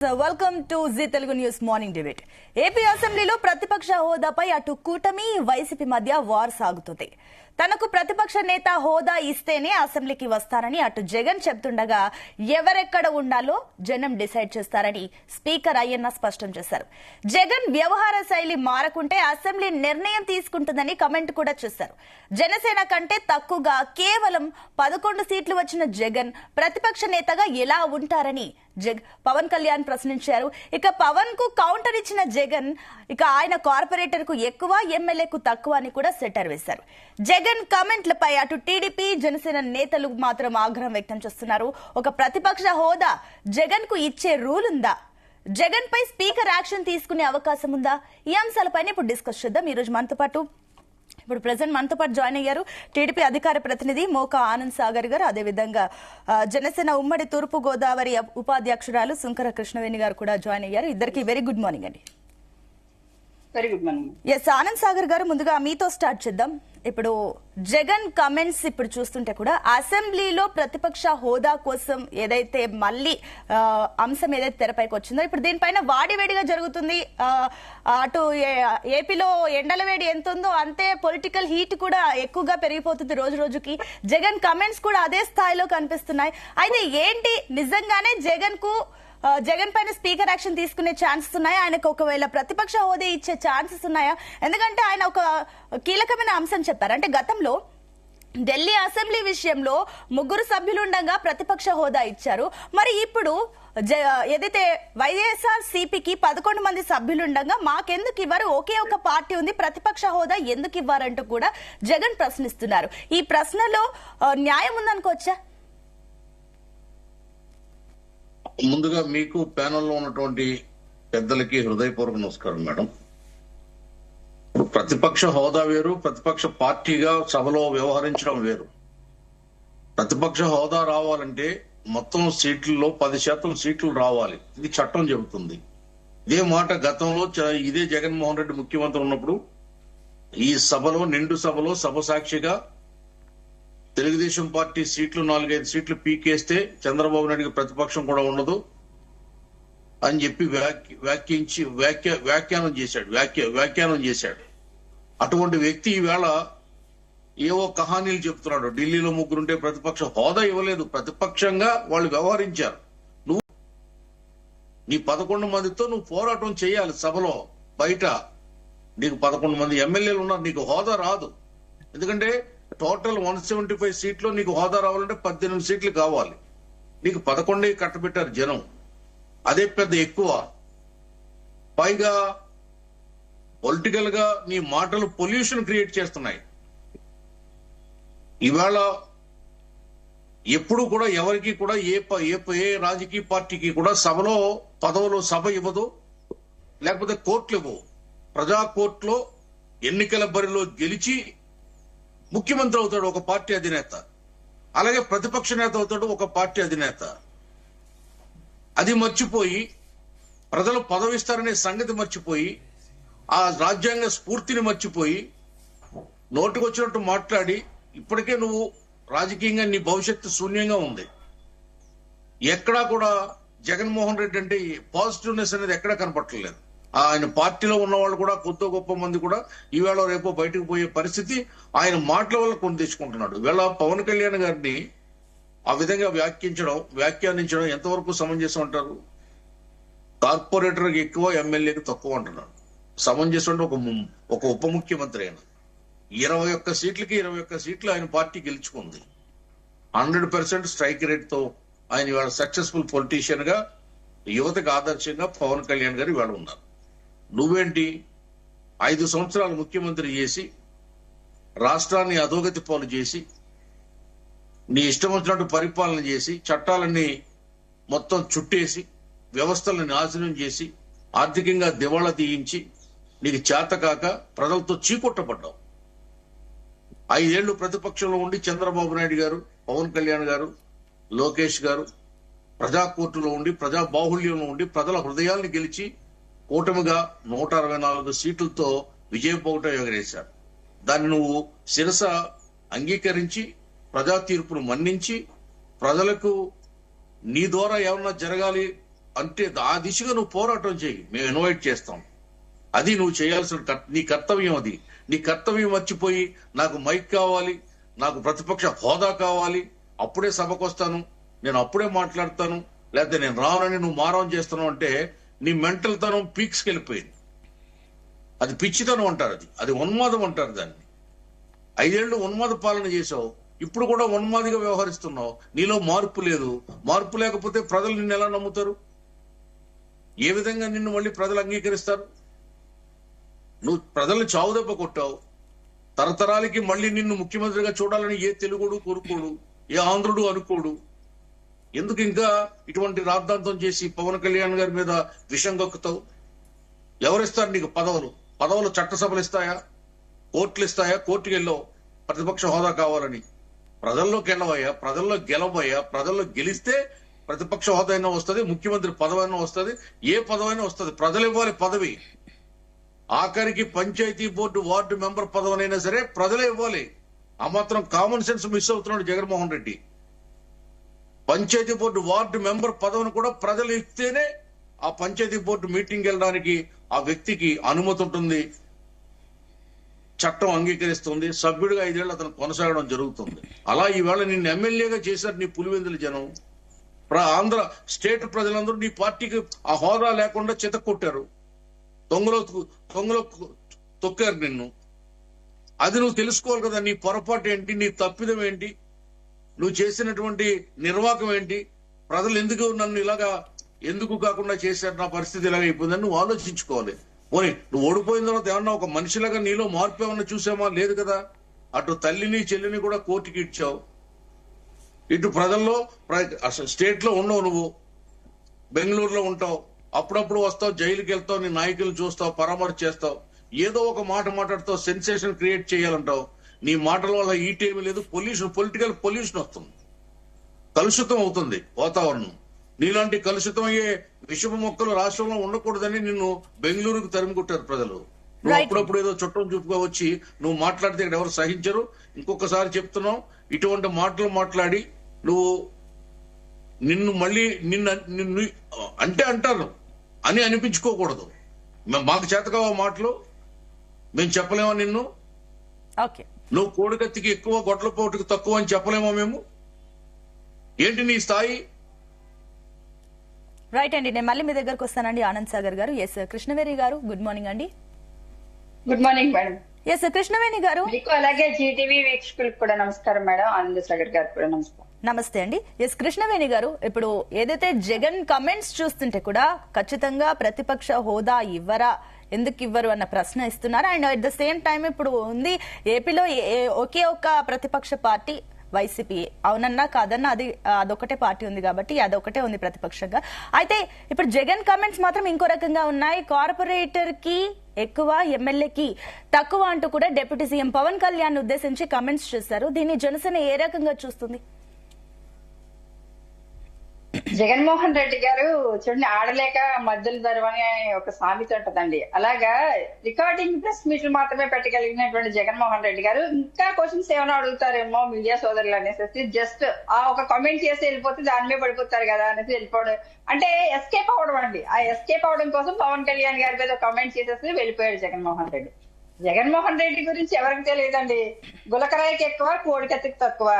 Welcome to Zee Telugu news morning debate. AP అసెంబ్లీలో ప్రతిపక్ష హోదాపై అటు కూటమి వైసీపీ మధ్య వార్ సాగుతుంది. తనకు ప్రతిపక్ష నేత హోదా ఇస్తేనే అసెంబ్లీకి వస్తారని అటు జగన్ చెప్తుండగా ఎవరెక్కడ ఉండాలో జనం డిసైడ్ చేస్తారని స్పీకర్ అయ్యన్న స్పష్టం చేశారు. జగన్ వ్యవహార శైలి మారకుంటే అసెంబ్లీ నిర్ణయం తీసుకుంటుందని కమెంట్ కూడా చేశారు. జనసేన కంటే తక్కువగా కేవలం 11 సీట్లు వచ్చిన జగన్ ప్రతిపక్ష నేతగా ఎలా ఉంటారని పవన్ కళ్యాణ్ ప్రశ్నించారు. ఇక పవన్ కు కౌంటర్ ఇచ్చిన జగన్ ఇక ఆయన కార్పొరేటర్ కు ఎక్కువ, ఎమ్మెల్యేకు తక్కువ అని కూడా సెటర్ వేశారు. జగన్ కామెంట్లపై అటు టీడీపీ జనసేన నేతలు మాత్రం ఆగ్రహం వ్యక్తం చేస్తున్నారు. ఒక ప్రతిపక్ష హోదా జగన్ కు ఇచ్చే రూల్ ఉందా? జగన్ పై స్పీకర్ యాక్షన్ తీసుకునే అవకాశం ఉందా? ఈ అంశాలపైన ఇప్పుడు డిస్కస్ చేద్దాం. ఈ రోజు మనతో పాటు జాయిన్ అయ్యారు టీడీపీ అధికార ప్రతినిధి మోకా ఆనంద్ సాగర్ గారు, అదేవిధంగా జనసేన ఉమ్మడి తూర్పు గోదావరి ఉపాధ్యక్షురాలు సుంకర కృష్ణవేణి గారు కూడా జాయిన్ అయ్యారు. ఇద్దరికి వెరీ గుడ్ మార్నింగ్ అండి. Very good morning. Yes, Anand Sagar గారు, ముందుగా మీతో స్టార్ట్ చేద్దాం. ఇప్పుడు జగన్ కమెంట్స్ ఇప్పుడు చూస్తుంటే కూడా అసెంబ్లీలో ప్రతిపక్ష హోదా కోసం ఏదైతే మళ్ళీ అంశం ఏదైతే తెరపైకి వచ్చిందో ఇప్పుడు దీనిపైన వాడివేడిగా జరుగుతుంది. అటు ఏపీలో ఎండల వేడి ఎంత ఉందో అంతే పొలిటికల్ హీట్ కూడా ఎక్కువగా పెరిగిపోతుంది రోజు రోజుకి. జగన్ కమెంట్స్ కూడా అదే స్థాయిలో కనిపిస్తున్నాయి. అయితే ఏంటి, నిజంగానే జగన్ పైన స్పీకర్ యాక్షన్ తీసుకునే ఛాన్సెస్ ఉన్నాయా? ఆయనకు ఒకవేళ ప్రతిపక్ష హోదా ఇచ్చే ఛాన్సెస్ ఉన్నాయా? ఎందుకంటే ఆయన ఒక కీలకమైన అంశం చెప్పారు. అంటే గతంలో ఢిల్లీ అసెంబ్లీ విషయంలో 3 సభ్యులు ఉండగా ప్రతిపక్ష హోదా ఇచ్చారు. మరి ఇప్పుడు ఏదైతే వైఎస్ఆర్ సిపికి 11 మంది సభ్యులు ఉండగా మాకెందుకు ఇవ్వరు? ఒకే ఒక పార్టీ ఉంది, ప్రతిపక్ష హోదా ఎందుకు ఇవ్వారంటూ కూడా జగన్ ప్రశ్నిస్తున్నారు. ఈ ప్రశ్నలో న్యాయం ఉందనుకోవచ్చా? ముందుగా మీకు ప్యానెల్లో ఉన్నటువంటి పెద్దలకి హృదయపూర్వక నమస్కారం మేడం. ప్రతిపక్ష హోదా వేరు, ప్రతిపక్ష పార్టీగా సభలో వ్యవహరించడం వేరు. ప్రతిపక్ష హోదా రావాలంటే మొత్తం సీట్లలో 10% సీట్లు రావాలి, ఇది చట్టం చెబుతుంది. ఇదే మాట గతంలో ఇదే జగన్మోహన్ రెడ్డి ముఖ్యమంత్రి ఉన్నప్పుడు ఈ సభలో నిండు సభలో సభ సాక్షిగా తెలుగుదేశం పార్టీ సీట్లు 4-5 సీట్లు పీకేస్తే చంద్రబాబు నాయుడికి ప్రతిపక్షం కూడా ఉండదు అని చెప్పి వ్యాఖ్యానం చేశాడు. అటువంటి వ్యక్తి ఈవేళ ఏవో కహానీలు చెప్తున్నాడు. ఢిల్లీలో 3 ఉంటే ప్రతిపక్ష హోదా ఇవ్వలేదు, ప్రతిపక్షంగా వాళ్ళు వ్యవహరించారు. నువ్వు నీ 11 మందితో నువ్వు పోరాటం చేయాలి సభలో. బయట నీకు 11 మంది ఎమ్మెల్యేలు ఉన్నారు, నీకు హోదా రాదు. ఎందుకంటే టోటల్ 175 సీట్లు నీకు హోదా రావాలంటే 18 సీట్లు కావాలి. నీకు 11 కట్టబెట్టారు జనం, అదే పెద్ద ఎక్కువ. పైగా పొలిటికల్ గా నీ మాటలు పొల్యూషన్ క్రియేట్ చేస్తున్నాయి. ఇవాళ ఎప్పుడు కూడా ఎవరికి కూడా ఏ రాజకీయ పార్టీకి కూడా సభలో పదవులు సభ ఇవ్వదు, లేకపోతే కోర్టులు ఇవ్వవు. ప్రజా కోర్టులో ఎన్నికల బరిలో గెలిచి ముఖ్యమంత్రి అవుతాడు ఒక పార్టీ అధినేత, అలాగే ప్రతిపక్ష నేత అవుతాడు ఒక పార్టీ అధినేత. అది మర్చిపోయి ప్రజలు పదవిస్తారనే సంగతి మర్చిపోయి ఆ రాజ్యాంగ స్ఫూర్తిని మర్చిపోయి నోటికొచ్చినట్టు మాట్లాడి ఇప్పటికే నువ్వు రాజకీయంగా నీ భవిష్యత్తు శూన్యంగా ఉంది. ఎక్కడా కూడా జగన్మోహన్ రెడ్డి అంటే పాజిటివ్నెస్ అనేది ఎక్కడా కనపట్టలేదు. ఆయన పార్టీలో ఉన్న వాళ్ళు కూడా కొద్ది గొప్ప మంది కూడా ఈవేళ రేపో బయటకు పోయే పరిస్థితి ఆయన మాటల వల్ల కొని తెచ్చుకుంటున్నాడు. ఈవేళ పవన్ కళ్యాణ్ గారిని ఆ విధంగా వ్యాఖ్యానించడం ఎంతవరకు సమంజసం అంటారు? కార్పొరేటర్కి ఎక్కువ, ఎమ్మెల్యేకి తక్కువ అంటున్నాడు. సమంజసం అంటే ఒక ఉప ముఖ్యమంత్రి అయిన 21 సీట్లకి 21 సీట్లు ఆయన పార్టీ గెలుచుకుంది. 100% స్ట్రైక్ రేట్ తో ఆయన ఇవాళ సక్సెస్ఫుల్ పొలిటీషియన్ గా యువతకు ఆదర్శంగా పవన్ కళ్యాణ్ గారు ఇవాళ ఉన్నారు. నువ్వేంటి 5 సంవత్సరాలు ముఖ్యమంత్రి చేసి రాష్ట్రాన్ని అధోగతి పాలు చేసి నీ ఇష్టం వచ్చినట్టు పరిపాలన చేసి చట్టాలన్నీ మొత్తం చుట్టేసి వ్యవస్థలను నాశనం చేసి ఆర్థికంగా దివాళా తీయించి నీకు చేతకాక ప్రజలతో చీకొట్టబడ్డావు. 5 ఏళ్లు ప్రతిపక్షంలో ఉండి చంద్రబాబు నాయుడు గారు, పవన్ కళ్యాణ్ గారు, లోకేష్ గారు ప్రజా కోర్టులో ఉండి ప్రజా బాహుళ్యంలో ఉండి ప్రజల హృదయాల్ని గెలిచి కూటమిగా 164 సీట్లతో విజయపోగట ఎగరేశారు. దాన్ని నువ్వు శిరస అంగీకరించి ప్రజా తీర్పును మన్నించి ప్రజలకు నీ ద్వారా ఏమన్నా జరగాలి అంటే ఆ దిశగా నువ్వు పోరాటం చేయి, మేము ఇన్వైట్ చేస్తాం. అది నువ్వు చేయాల్సిన నీ కర్తవ్యం. అది నీ కర్తవ్యం మర్చిపోయి నాకు మైక్ కావాలి, నాకు ప్రతిపక్ష హోదా కావాలి, అప్పుడే సభకు వస్తాను, నేను అప్పుడే మాట్లాడతాను, లేకపోతే నేను రానని నువ్వు మారం చేస్తున్నావు అంటే నీ మెంటల్ తనం పీక్స్కి వెళ్ళిపోయింది. అది పిచ్చితనం అంటారు, అది ఉన్మాదం అంటారు దాన్ని. 5 ఏళ్లు ఉన్మాద పాలన చేసావు, ఇప్పుడు కూడా ఉన్మాదిగా వ్యవహరిస్తున్నావు. నీలో మార్పు లేదు. మార్పు లేకపోతే ప్రజలు నిన్ను ఎలా నమ్ముతారు? ఏ విధంగా నిన్ను మళ్ళీ ప్రజలు అంగీకరిస్తారు? నువ్వు ప్రజల్ని చావుదెబ్బ కొట్టావు. తరతరాలకి మళ్ళీ నిన్ను ముఖ్యమంత్రిగా చూడాలని ఏ తెలుగుడు కోరుకోడు, ఏ ఆంధ్రుడు అనుకోడు. ఎందుకు ఇంకా ఇటువంటి రాద్ధాంతం చేసి పవన్ కళ్యాణ్ గారి మీద విషం కక్కుతావు? ఎవరిస్తారు నీకు పదవులు చట్టసభలు ఇస్తాయా? కోర్టులు ఇస్తాయా? కోర్టుకు వెళ్ళావు ప్రతిపక్ష హోదా కావాలని. ప్రజల్లోకి వెళ్ళవయ్యా, ప్రజల్లో గెలవయ్యా. ప్రజల్లో గెలిస్తే ప్రతిపక్ష హోదా అయినా వస్తుంది, ముఖ్యమంత్రి పదవి అయినా వస్తుంది, ఏ పదవైనా వస్తుంది. ప్రజలు ఇవ్వాలి పదవి. ఆఖరికి పంచాయతీ బోర్డు వార్డు మెంబర్ పదవినైనా సరే ప్రజలే ఇవ్వాలి. ఆ మాత్రం కామన్ సెన్స్ మిస్ అవుతున్నాడు Jaganmohan Reddy. Panchayat board ward member పదవిని కూడా ప్రజలు ఇస్తేనే ఆ పంచాయతీ బోర్డు మీటింగ్ వెళ్ళడానికి ఆ వ్యక్తికి అనుమతి ఉంటుంది, చట్టం అంగీకరిస్తుంది, సభ్యుడిగా 5 ఏళ్ళు అతను కొనసాగడం జరుగుతుంది. అలా ఈవేళ నిన్ను ఎమ్మెల్యేగా చేశారు నీ పులివెందుల జనం. ఆంధ్ర స్టేట్ ప్రజలందరూ నీ పార్టీకి ఆ హోదా లేకుండా చితక్కొట్టారు, తొంగలో తొక్కారు నిన్ను. అది నువ్వు తెలుసుకోవాలి కదా, నీ పొరపాటు ఏంటి, నీ తప్పిదం ఏంటి, నువ్వు చేసినటువంటి నిర్వాకం ఏంటి, ప్రజలు ఎందుకు నన్ను ఇలాగా ఎందుకు కాకుండా చేశారు, నా పరిస్థితి ఇలాగ అయిపోయిందని నువ్వు ఆలోచించుకోవాలి. పోనీ నువ్వు ఓడిపోయిన తర్వాత ఏమన్నా ఒక మనిషిలాగా నీలో మార్పు ఏమన్నా చూసామా? లేదు కదా. అటు తల్లిని చెల్లిని కూడా కోర్టుకి ఇచ్చావు, ఇటు ప్రజల్లో స్టేట్ లో ఉండవు, నువ్వు బెంగళూరులో ఉంటావు, అప్పుడప్పుడు వస్తావు, జైలుకి వెళ్తావు, నీ నాయకులను చూస్తావు, పరామర్శ చేస్తావు, ఏదో ఒక మాట మాట్లాడుతావు, సెన్సేషన్ క్రియేట్ చేయాలంటావు. నీ మాటల వల్ల ఈటేమీ లేదు, పొలిటికల్ పొల్యూషన్ వస్తుంది, కలుషితం అవుతుంది వాతావరణం. నీలాంటి కలుషితం అయ్యే విషమ మొక్కలు రాష్ట్రంలో ఉండకూడదని నిన్ను బెంగళూరుకు తరిమికొట్టారు ప్రజలు. నువ్వు అప్పుడప్పుడు ఏదో చుట్టం చూపుగా వచ్చి నువ్వు మాట్లాడితే ఇక్కడ ఎవరు సహించరు. ఇంకొకసారి చెప్తున్నావు, ఇటువంటి మాటలు మాట్లాడి నువ్వు నిన్ను మళ్ళీ నిన్ను అంటే అంటారు అని అనిపించుకోకూడదు. మాకు చేతకావా మాటలు, మేము చెప్పలేమా నిన్ను? నువ్వు కోడికత్తికి ఎక్కువ గొడ్లపోటుకి తక్కువ అని చెప్పలేమా మేము? ఏంటి నీ స్థాయి? రైట్ అండి, నేను మళ్ళీ మీ దగ్గరకు వస్తానండి. ఆనంద్ సాగర్ గారు. ఎస్ కృష్ణవేణి గారు, గుడ్ మార్నింగ్ అండి. Good morning madam. S Krishnaveni గారు. మీకు అలాగే జీటీవీ వీక్షకులకు కూడా నమస్కారం మేడం. ఆనంద్ సాగర్ గారు కూడా నమస్కారం. నమస్తే అండి. ఎస్ కృష్ణవేణి గారు, ఇప్పుడు ఏదైతే జగన్ కమెంట్స్ చూస్తుంటే కూడా ఖచ్చితంగా ప్రతిపక్ష హోదా ఇవ్వరా, ఎందుకు ఇవ్వరు అన్న ప్రశ్న ఇస్తున్నారు. And at the same time ఇప్పుడు ఉంది ఏపీలో ఒకే ఒక్క ప్రతిపక్ష పార్టీ వైసీపీ. అవునన్నా కాదన్నా అదొకటే పార్టీ ఉంది కాబట్టి అదొకటే ఉంది ప్రతిపక్షంగా. అయితే ఇప్పుడు జగన్ కామెంట్స్ మాత్రం ఇంకో రకంగా ఉన్నాయి. కార్పొరేటర్ కి ఎక్కువ, ఎమ్మెల్యేకి తక్కువ అంటూ కూడా డిప్యూటీ సీఎం పవన్ కళ్యాణ్ ఉద్దేశించి కామెంట్స్ చేశారు. దీన్ని జనసేన ఏ రకంగా చూస్తుంది? జగన్మోహన్ రెడ్డి గారు చూడండి, ఆడలేక మధ్యలో దరవని ఒక సామెత ఉంటదండి. అలాగా రికార్డింగ్ ప్రెస్ మీట్లు మాత్రమే పెట్టగలిగినటువంటి జగన్మోహన్ రెడ్డి గారు ఇంకా క్వశ్చన్స్ ఏమైనా అడుగుతారేమో మీడియా సోదరులు అనేసి జస్ట్ ఆ ఒక కామెంట్ చేసి వెళ్ళిపోతే దాని మీద పడిపోతారు కదా అనేసి వెళ్ళిపోవడం, అంటే ఎస్కేప్ అవడం అండి. ఆ ఎస్కేప్ అవడం కోసం పవన్ కళ్యాణ్ గారి మీద కామెంట్ చేసేసి వెళ్ళిపోయాడు జగన్మోహన్ రెడ్డి. జగన్మోహన్ రెడ్డి గురించి ఎవరికి తెలియదండి. గులకరాయికి ఎక్కువ, కోడికత్తికి తక్కువ,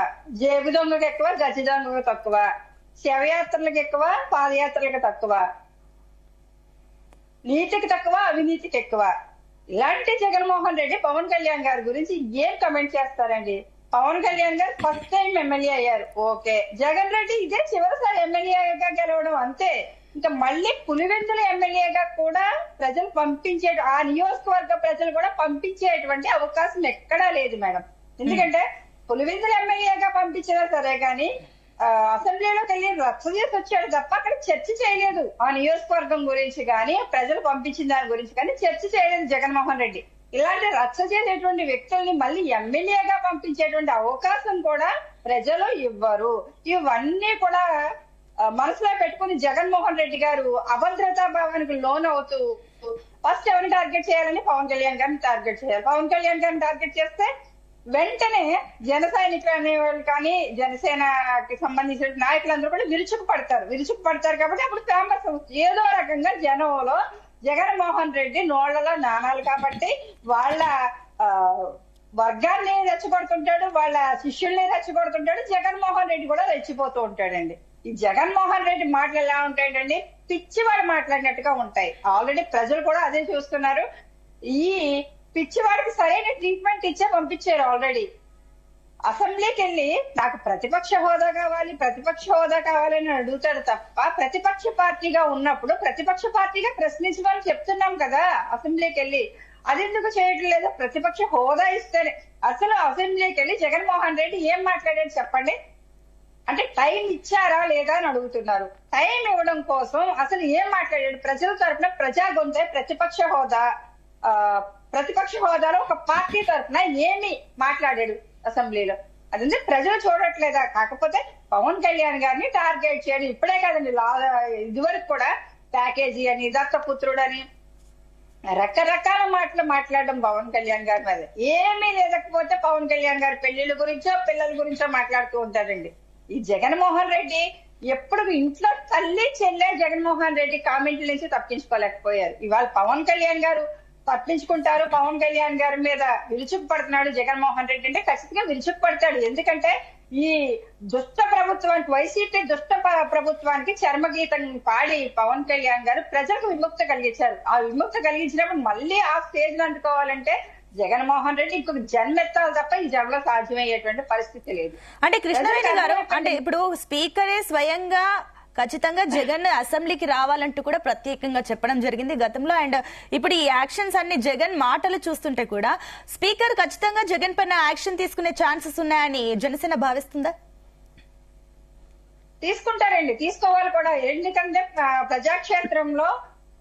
జేబు దొంగకి ఎక్కువ, గచ్చి దొంగకి తక్కువ, శవయాత్రలకు ఎక్కువ, పాదయాత్రలకు తక్కువ, నీతికి తక్కువ, అవినీతికి ఎక్కువ. ఇలాంటి జగన్మోహన్ రెడ్డి పవన్ కళ్యాణ్ గారి గురించి ఏం కమెంట్ చేస్తారండి? పవన్ కళ్యాణ్ గారు ఫస్ట్ టైం ఎమ్మెల్యే అయ్యారు, ఓకే. జగన్ రెడ్డి ఇదే చివరిసారి ఎమ్మెల్యేగా గెలవడం, అంతే. ఇంకా మళ్ళీ పులివెందుల ఎమ్మెల్యేగా కూడా ప్రజలు పంపించే, ఆ నియోజకవర్గ ప్రజలు కూడా పంపించేటువంటి అవకాశం ఎక్కడా లేదు మేడం. ఎందుకంటే పులివెందుల ఎమ్మెల్యేగా పంపించినా సరే కానీ అసెంబ్లీలోకి వెళ్ళి రచ్చ చేసి వచ్చాడు తప్ప అక్కడ చర్చ చేయలేదు. ఆ నియోజకవర్గం గురించి కానీ, ప్రజలు పంపించిన దాని గురించి కానీ చర్చ చేయలేదు జగన్మోహన్ రెడ్డి. ఇలాంటి రచ్చ చేసేటువంటి వ్యక్తుల్ని మళ్ళీ ఎమ్మెల్యేగా పంపించేటువంటి అవకాశం కూడా ప్రజలు ఇవ్వరు. ఇవన్నీ కూడా మనసులో పెట్టుకుని జగన్మోహన్ రెడ్డి గారు అభద్రతా భావానికి లోన్ అవుతూ ఫస్ట్ ఎవరిని టార్గెట్ చేయాలని పవన్ కళ్యాణ్ గారిని టార్గెట్ చేయాలి. పవన్ కళ్యాణ్ గారిని టార్గెట్ చేస్తే వెంటనే జన సైనికులు అనేవాళ్ళు కానీ జనసేనకి సంబంధించిన నాయకులందరూ కూడా విరుచుకు పడతారు కాబట్టి అప్పుడు ఫేమస్ ఏదో రకంగా జనంలో జగన్మోహన్ రెడ్డి నోళ్లలో నాణాలు కాబట్టి వాళ్ళ వర్గాన్ని రెచ్చగొడుతుంటాడు, వాళ్ళ శిష్యుల్ని రెచ్చగొడుతుంటాడు. జగన్మోహన్ రెడ్డి కూడా రెచ్చిపోతూ ఉంటాడండి. ఈ జగన్మోహన్ రెడ్డి మాటలు ఎలా ఉంటాయండి, పిచ్చివాడు మాట్లాడినట్టుగా ఉంటాయి. ఆల్రెడీ ప్రజలు కూడా అదే చూస్తున్నారు. ఈ పిచ్చివాడికి సరైన ట్రీట్మెంట్ ఇచ్చే పంపించారు ఆల్రెడీ. అసెంబ్లీకి వెళ్ళి నాకు ప్రతిపక్ష హోదా కావాలని అడుగుతాడు తప్ప ప్రతిపక్ష పార్టీగా ఉన్నప్పుడు ప్రతిపక్ష పార్టీగా ప్రశ్నించమని చెప్తున్నాం కదా అసెంబ్లీకి వెళ్ళి. అది ఎందుకు చేయటం లేదు? ప్రతిపక్ష హోదా ఇస్తేనే. అసలు అసెంబ్లీకి వెళ్ళి జగన్మోహన్ రెడ్డి ఏం మాట్లాడాడు చెప్పండి. అంటే టైం ఇచ్చారా లేదా అని అడుగుతున్నారు. టైం ఇవ్వడం కోసం అసలు ఏం మాట్లాడాడు? ప్రజల తరఫున ప్రజా గొంతే ప్రతిపక్ష హోదాలో ఒక పార్టీ తరఫున ఏమి మాట్లాడాడు అసెంబ్లీలో? అదంటే ప్రజలు చూడట్లేదా? కాకపోతే పవన్ కళ్యాణ్ గారిని టార్గెట్ చేయడం ఇప్పుడే కాదండి, ఇదివరకు కూడా ప్యాకేజీ అని దత్తపుత్రుడు అని రకరకాల మాటలు మాట్లాడడం పవన్ కళ్యాణ్ గారి మీద. ఏమీ లేకపోతే పవన్ కళ్యాణ్ గారి పెళ్లిళ్ళ గురించో పిల్లల గురించో మాట్లాడుతూ ఉంటారండి. ఈ జగన్మోహన్ రెడ్డి ఎప్పుడు ఇంట్లో తల్లి చెల్లె జగన్మోహన్ రెడ్డి కామెంట్ల నుంచి తప్పించుకోలేకపోయారు. ఇవాళ పవన్ కళ్యాణ్ గారు తప్పించుకుంటారు. పవన్ కళ్యాణ్ గారి మీద విరుచుకు పడుతున్నాడు జగన్మోహన్ రెడ్డి అంటే ఖచ్చితంగా విరుచుకు పడతాడు. ఎందుకంటే ఈ దుష్ట ప్రభుత్వానికి, వైసీపీ దుష్ట ప్రభుత్వానికి చర్మగీతం పాడి పవన్ కళ్యాణ్ గారు ప్రజలకు విముక్తి కలిగించారు. ఆ విముక్తి కలిగించినప్పుడు మళ్ళీ ఆ స్టేజ్ ను అందుకోవాలంటే జగన్మోహన్ రెడ్డి ఇంకొక జన్మెత్తాలి తప్ప ఈ జన్మలో సాధ్యమయ్యేటువంటి పరిస్థితి లేదు. అంటే కృష్ణారెడ్డి గారు, అంటే ఇప్పుడు స్పీకరే స్వయంగా ఖచ్చితంగా జగన్ అసెంబ్లీకి రావాలంటూ కూడా ప్రత్యేకంగా చెప్పడం జరిగింది గతంలో. అండ్ ఇప్పుడు ఈ యాక్షన్స్ అన్ని జగన్ మాటలు చూస్తుంటే కూడా స్పీకర్ ఖచ్చితంగా జగన్ పైన యాక్షన్ తీసుకునే ఛాన్సెస్ ఉన్నాయని జనసేన భావిస్తుందా? తీసుకుంటారండి, తీసుకోవాలి కూడా. ఎందుకంటే ప్రజాక్షేత్రంలో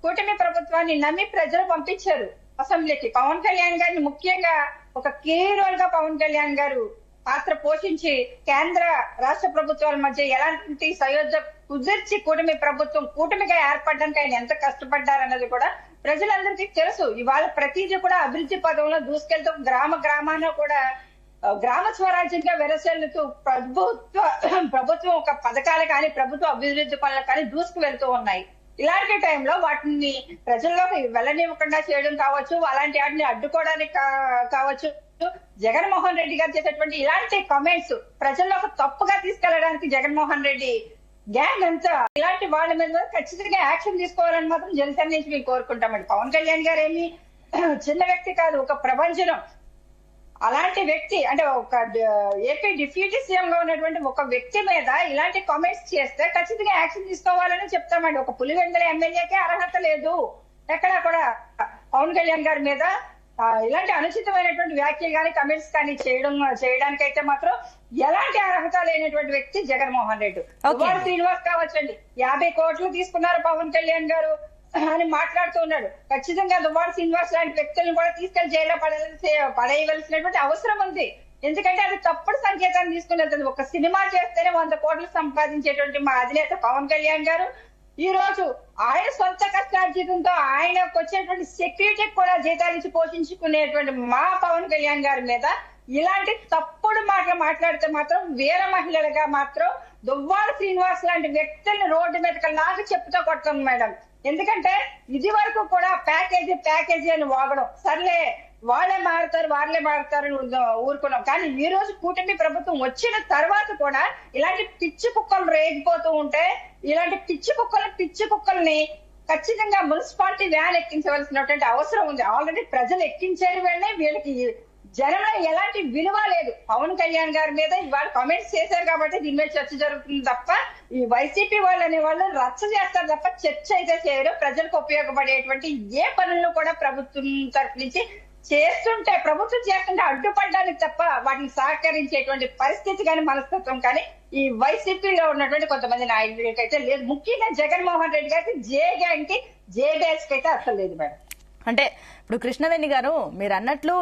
కూటమి ప్రభుత్వాన్ని నమ్మి ప్రజలు పంపించారు అసెంబ్లీకి. పవన్ కళ్యాణ్ గారిని ముఖ్యంగా ఒక కీ రోల్ గా పవన్ కళ్యాణ్ గారు పాత్ర పోషించి కేంద్ర రాష్ట్ర ప్రభుత్వాల మధ్య ఎలాంటి సయోధ్య కుదిర్చి కూటమిగా ఏర్పడడానికి ఆయన ఎంత కష్టపడ్డారన్నది కూడా ప్రజలందరికీ తెలుసు. ఇవాళ ప్రతిదీ కూడా అభివృద్ధి పదంలో దూసుకెళ్తూ గ్రామాన కూడా గ్రామ స్వరాజ్యంగా వెరసెల్లుతూ ప్రభుత్వం ఒక పథకాలు కానీ ప్రభుత్వ అభివృద్ధి పనులు కానీ దూసుకు వెళ్తూ ఉన్నాయి. ఇలాంటి టైంలో వాటిని ప్రజల్లోకి వెళ్ళనివ్వకుండా చేయడం కావచ్చు, అలాంటి వాటిని అడ్డుకోవడానికి కావచ్చు, జగన్మోహన్ రెడ్డి గారు చేసేటువంటి ఇలాంటి కామెంట్స్ ప్రజల్లోకి తప్పుగా తీసుకెళ్లడానికి జగన్మోహన్ రెడ్డి గ్యాంగ్ అంతా ఇలాంటి వాళ్ళ మీద ఖచ్చితంగా యాక్షన్ తీసుకోవాలని మాత్రం జనసేన నుంచి మేము కోరుకుంటామండి. పవన్ కళ్యాణ్ గారు ఏమి చిన్న వ్యక్తి కాదు, ఒక ప్రపంచం. అలాంటి వ్యక్తి అంటే ఒక ఏపీ డిప్యూటీ సీఎం గా ఉన్నటువంటి ఒక వ్యక్తి మీద ఇలాంటి కామెంట్స్ చేస్తే ఖచ్చితంగా యాక్షన్ తీసుకోవాలని చెప్తామండి. ఒక పులివెందుల ఎమ్మెల్యేకే అర్హత లేదు ఎక్కడా కూడా పవన్ కళ్యాణ్ గారి మీద ఇలాంటి అనుచితమైనటువంటి వ్యాఖ్యలు కానీ కమెంట్స్ కానీ చేయడానికైతే మాత్రం ఎలాంటి అర్హత లేనటువంటి వ్యక్తి జగన్మోహన్ రెడ్డి. దువ్వాడ శ్రీనివాస్ కావచ్చండి, 50 కోట్లు తీసుకున్నారు పవన్ కళ్యాణ్ గారు అని మాట్లాడుతూ ఉన్నాడు. ఖచ్చితంగా దువ్వాడ శ్రీనివాస్ లాంటి వ్యక్తులను కూడా తీసుకెళ్లి జైల్లో పడేయవలసినటువంటి అవసరం ఉంది. ఎందుకంటే అది తప్పుడు సంకేతాన్ని తీసుకుని వెళ్తుంది. ఒక సినిమా చేస్తేనే 100 కోట్లు సంపాదించేటువంటి మా అధినేత పవన్ కళ్యాణ్ గారు ఈ రోజు ఆయన సొంత కష్టార్జితంతో ఆయనకు వచ్చేటువంటి సెక్యూరిటీకి కూడా జీతాలు ఇచ్చి పోషించుకునేటువంటి మా పవన్ కళ్యాణ్ గారి మీద ఇలాంటి తప్పుడు మాటలు మాట్లాడితే మాత్రం వీర మహిళలుగా మాత్రం దువ్వాడ శ్రీనివాస్ లాంటి వ్యక్తుల్ని రోడ్డు మీదకి లాగి చెప్పుతో కొట్టం మేడం. ఎందుకంటే ఇది వరకు కూడా ప్యాకేజీ అని వాగడం, సర్లే వాళ్ళే మారుతారు ఊరుకున్నాం. కానీ ఈ రోజు కూటమి ప్రభుత్వం వచ్చిన తర్వాత కూడా ఇలాంటి పిచ్చి కుక్కలు రేగిపోతూ ఉంటే ఇలాంటి పిచ్చి కుక్కల్ని ఖచ్చితంగా మున్సిపాలిటీ వ్యాన్ ఎక్కించవలసినటువంటి అవసరం ఉంది. ఆల్రెడీ ప్రజలు ఎక్కించేది వెళ్ళే వీళ్ళకి జనంలో ఎలాంటి విలువ లేదు. పవన్ కళ్యాణ్ గారి మీద ఇవాళ కామెంట్స్ చేశారు కాబట్టి దీని మీద చర్చ జరుగుతుంది తప్ప ఈ వైసీపీ వాళ్ళు అనే వాళ్ళు రచ్చ చేస్తారు తప్ప చర్చ అయితే చేయరు. ప్రజలకు ఉపయోగపడేటువంటి ఏ పనులను కూడా ప్రభుత్వం తరఫు నుంచి చేస్తుంటే ప్రభుత్వం చేస్తుంటే అడ్డుపడడానికి తప్ప వాటిని సహకరించేటువంటి పరిస్థితి కానీ మనస్తత్వం కానీ ఈ వైసీపీలో ఉన్నటువంటి కొంతమంది నాయకులకి అయితే లేదు. ముఖ్యంగా జగన్మోహన్ రెడ్డి గారికి జే బ్యాచ్ కి అయితే అసలు లేదు మేడం. అంటే ఇప్పుడు కృష్ణవేణి గారు మీరు అన్నట్లు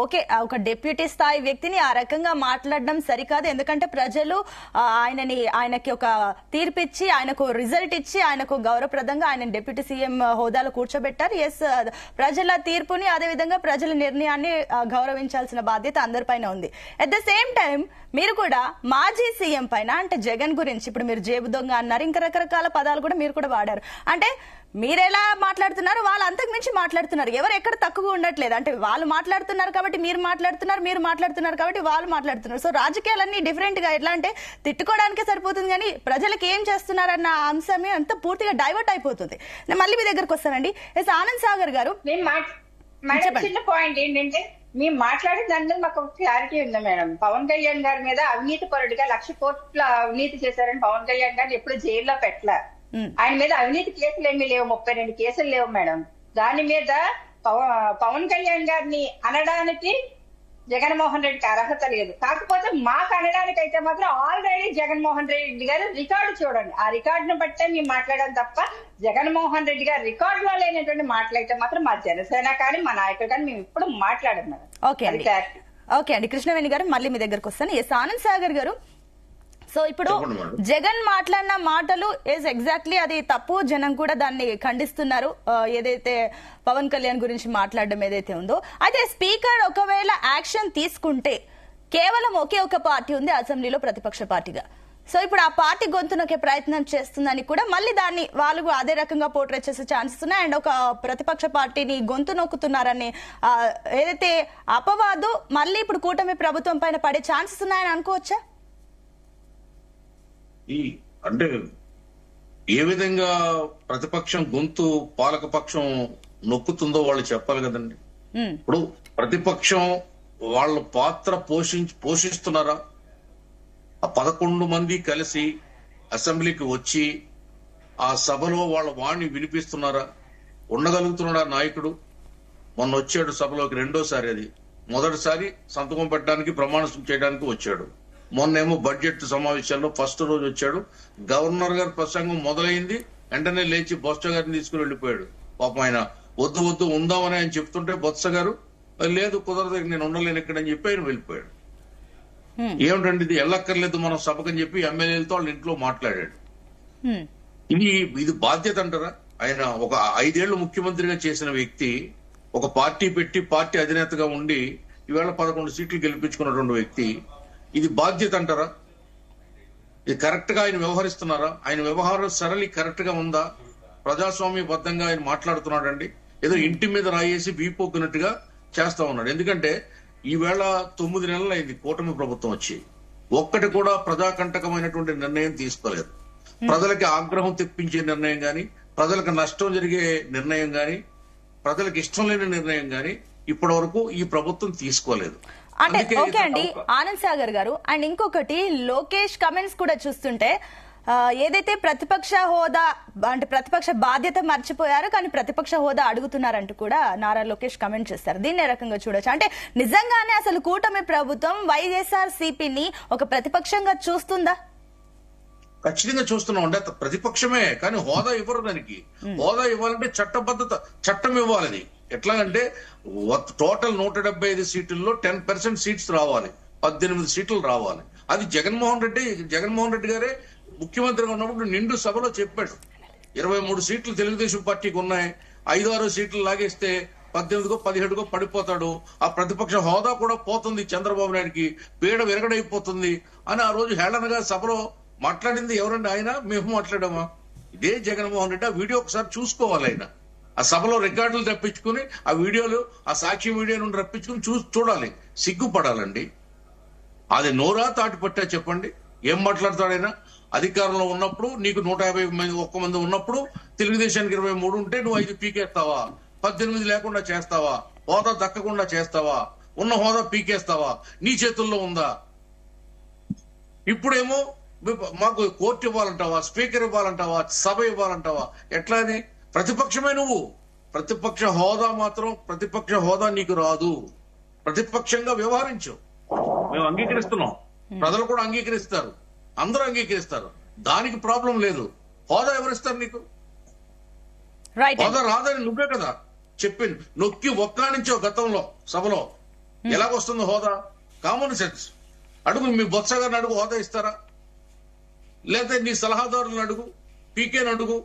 ఓకే, ఒక డిప్యూటీ స్థాయి వ్యక్తిని ఆ రకంగా మాట్లాడడం సరికాదు. ఎందుకంటే ప్రజలు ఆయనకి ఒక తీర్పిచ్చి, ఆయనకు రిజల్ట్ ఇచ్చి, ఆయనకు గౌరవప్రదంగా ఆయన డిప్యూటీ సీఎం హోదాలో కూర్చోబెట్టారు. ఎస్, ప్రజల తీర్పుని అదేవిధంగా ప్రజల నిర్ణయాన్ని గౌరవించాల్సిన బాధ్యత అందరిపైన ఉంది. అట్ ద సేమ్ టైం మీరు కూడా మాజీ సీఎం పైన, అంటే జగన్ గురించి ఇప్పుడు మీరు జేబు దొంగ అన్నారు, ఇంకా రకరకాల పదాలు కూడా మీరు కూడా వాడారు. అంటే మీరెలా మాట్లాడుతున్నారు, వాళ్ళు అంతకు మించి మాట్లాడుతున్నారు. ఎవరు ఎక్కడ తక్కువ ఉండట్లేదు. అంటే వాళ్ళు మాట్లాడుతున్నారు కాబట్టి మీరు మాట్లాడుతున్నారు, మీరు మాట్లాడుతున్నారు కాబట్టి వాళ్ళు మాట్లాడుతున్నారు. సో రాజకీయాలన్నీ డిఫరెంట్ గా ఎట్లా అంటే తిట్టుకోవడానికే సరిపోతుంది, కానీ ప్రజలకు ఏం చేస్తున్నారన్న అంశమే అంతా పూర్తిగా డైవర్ట్ అయిపోతుంది. నేను మళ్ళీ మీ దగ్గరకు వస్తానండి. ఎస్, ఆనంద్ సాగర్ గారు, మేడం చిన్న పాయింట్ ఏంటంటే మేము మాట్లాడిన దాని మీద మాకు క్లారిటీ ఉంది మేడం. పవన్ కళ్యాణ్ గారి మీద అవినీతి పరుడిగా 1,00,000 కోట్ల అవినీతి చేశారని పవన్ కళ్యాణ్ గారిని ఎప్పుడు జైల్లో పెట్టలే. ఆయన మీద అవినీతి కేసులు ఏమీ లేవు, 32 కేసులు లేవు మేడం. దాని మీద పవన్ కళ్యాణ్ గారిని అనడానికి జగన్మోహన్ రెడ్డికి అర్హత లేదు. కాకపోతే మాకు అనడానికి అయితే మాత్రం ఆల్రెడీ జగన్మోహన్ రెడ్డి గారు రికార్డు చూడండి, ఆ రికార్డును బట్టే మేము మాట్లాడాం తప్ప జగన్మోహన్ రెడ్డి గారు రికార్డులో లేనటువంటి మాటలైతే మాత్రం మా జనసేన కానీ మా నాయకుడు కానీ మేము ఇప్పుడు మాట్లాడాం మేడం. ఓకే అండి కృష్ణవేణి గారు, మళ్ళీ మీ దగ్గరకు వస్తాను. ఎస్, ఆనంద్ సాగర్ గారు, సో ఇప్పుడు జగన్ మాట్లాడిన మాటలు ఎగ్జాక్ట్లీ అది తప్పు, జనం కూడా దాన్ని ఖండిస్తున్నారు. ఏదైతే పవన్ కళ్యాణ్ గురించి మాట్లాడడం ఏదైతే ఉందో, అయితే స్పీకర్ ఒకవేళ యాక్షన్ తీసుకుంటే కేవలం ఒకే ఒక పార్టీ ఉంది అసెంబ్లీలో ప్రతిపక్ష పార్టీగా. సో ఇప్పుడు ఆ పార్టీ గొంతు నొక్కే ప్రయత్నం చేస్తుందని కూడా మళ్ళీ దాన్ని వాళ్ళు అదే రకంగా పోర్ట్రేట్ చేసే ఛాన్సెస్ ఉన్నాయి. అండ్ ఒక ప్రతిపక్ష పార్టీని గొంతు నొక్కుతున్నారని ఏదైతే అపవాదు మళ్ళీ ఇప్పుడు కూటమి ప్రభుత్వం పైన పడే ఛాన్సెస్ ఉన్నాయని అనుకోవచ్చా? అంటే ఏ విధంగా ప్రతిపక్షం గొంతు పాలకపక్షం నొక్కుతుందో వాళ్ళు చెప్పాలి కదండి. ఇప్పుడు ప్రతిపక్షం వాళ్ళ పాత్ర పోషిస్తున్నారా? ఆ 11 మంది కలిసి అసెంబ్లీకి వచ్చి ఆ సభలో వాళ్ళ వాణ్ణి వినిపిస్తున్నారా? ఉండగలుగుతున్నాడా నాయకుడు? మొన్న వచ్చాడు సభలోకి, రెండోసారి అది. మొదటిసారి సంతకం పెట్టడానికి ప్రమాణం చేయడానికి వచ్చాడు. మొన్నేమో బడ్జెట్ సమావేశాల్లో ఫస్ట్ రోజు వచ్చాడు. గవర్నర్ గారి ప్రసంగం మొదలైంది, వెంటనే లేచి బొత్స గారిని తీసుకుని వెళ్ళిపోయాడు. పాపం ఆయన వద్దు ఉందామని ఆయన చెప్తుంటే బొత్స గారు లేదు కుదరదు, నేను ఉండలేను ఇక్కడ అని చెప్పి ఆయన వెళ్ళిపోయాడు. ఏమిటండి ఇది, వెళ్ళక్కర్లేదు మనం సభకని చెప్పి ఎమ్మెల్యేలతో వాళ్ళ ఇంట్లో మాట్లాడాడు. ఇది బాధ్యత అంటారా? ఆయన ఒక 5 ఏళ్లు ముఖ్యమంత్రిగా చేసిన వ్యక్తి, ఒక పార్టీ పెట్టి పార్టీ అధినేతగా ఉండి ఈవేళ 11 సీట్లు గెలిపించుకున్నటువంటి వ్యక్తి, ఇది బాధ్యత అంటారా? ఇది కరెక్ట్ గా ఆయన వ్యవహరిస్తున్నారా? ఆయన వ్యవహారం సరళి కరెక్ట్ గా ఉందా? ప్రజాస్వామ్యబద్ధంగా ఆయన మాట్లాడుతున్నాడండి? ఏదో ఇంటి మీద రాయేసి వీపోకున్నట్టుగా చేస్తా ఉన్నాడు. ఎందుకంటే ఈవేళ 9 నెలలు అయింది కూటమి ప్రభుత్వం వచ్చి, ఒక్కటి కూడా ప్రజాకంటకమైనటువంటి నిర్ణయం తీసుకోలేదు. ప్రజలకి ఆగ్రహం తెప్పించే నిర్ణయం గాని, ప్రజలకు నష్టం జరిగే నిర్ణయం గాని, ప్రజలకు ఇష్టం లేని నిర్ణయం గాని ఇప్పటి వరకు ఈ ప్రభుత్వం తీసుకోలేదు. అంటే ఓకే అండి ఆనంద్ సాగర్ గారు, అండ్ ఇంకొకటి లోకేష్ కమెంట్స్ కూడా చూస్తుంటే ఏదైతే ప్రతిపక్ష హోదా అంటే ప్రతిపక్ష బాధ్యత మర్చిపోయారు కానీ ప్రతిపక్ష హోదా అడుగుతున్నారంటూ కూడా నారా లోకేష్ కమెంట్ చేస్తారు. దీన్ని రకంగా చూడొచ్చు. అంటే నిజంగానే అసలు కూటమి ప్రభుత్వం వైఎస్ఆర్సీపీని ఒక ప్రతిపక్షంగా చూస్తుందా? ఖచ్చితంగా చూస్తున్నాం. అంటే ప్రతిపక్షమే, కానీ హోదా ఇవ్వరు. దానికి హోదా ఇవ్వాలంటే చట్టబద్ధత, చట్టం ఇవ్వాలి. ఎట్లాగంటే టోటల్ 175 సీట్లలో 10% సీట్స్ రావాలి, 18 సీట్లు రావాలి. అది జగన్మోహన్ రెడ్డి గారే ముఖ్యమంత్రిగా ఉన్నప్పుడు నిండు సభలో చెప్పాడు. 23 సీట్లు తెలుగుదేశం పార్టీకి ఉన్నాయి, 5-6 సీట్లు లాగేస్తే 18కో 17కో పడిపోతాడు, ఆ ప్రతిపక్ష హోదా కూడా పోతుంది, చంద్రబాబు నాయుడికి పీడ విరగడైపోతుంది అని ఆ రోజు హేళనగా సభలో మాట్లాడింది ఎవరండి? ఆయన? మేము మాట్లాడామా? ఇదే జగన్మోహన్ రెడ్డి. ఆ వీడియో ఒకసారి చూసుకోవాలి. ఆయన ఆ సభలో రికార్డులు రప్పించుకుని ఆ వీడియోలు, ఆ సాక్షి వీడియో నుండి రప్పించుకుని చూడాలి, సిగ్గుపడాలండి. అది నోరా తాటి పట్టా చెప్పండి, ఏం మాట్లాడతాడైనా? అధికారంలో ఉన్నప్పుడు నీకు 151 మంది ఉన్నప్పుడు తెలుగుదేశానికి 23 ఉంటే నువ్వు 5 పీకేస్తావా? 18 లేకుండా చేస్తావా? హోదా దక్కకుండా చేస్తావా? ఉన్న హోదా పీకేస్తావా? నీ చేతుల్లో ఉందా? ఇప్పుడేమో మాకు కోర్టు ఇవ్వాలంటావా, స్పీకర్ ఇవ్వాలంటావా, సభ ఇవ్వాలంటావా? ఎట్లా? అని ప్రతిపక్షమే నువ్వు. ప్రతిపక్ష హోదా నీకు రాదు. ప్రతిపక్షంగా వ్యవహరించు. మేము అంగీకరిస్తున్నాం, ప్రజలు కూడా అంగీకరిస్తారు, అందరూ అంగీకరిస్తారు, దానికి ప్రాబ్లం లేదు. హోదా ఎవరిస్తారు నీకు? హోదా రాదని నువ్వే కదా చెప్పింది నొక్కి ఒక్కానించో గతంలో సభలో ఎలాగొస్తుంది హోదా? Common sense. అడుగు, మీ బొత్స గారిని అడుగు, హోదా ఇస్తారా? లేదా నీ సలహాదారులను అడుగు, పీకేని అడుగు,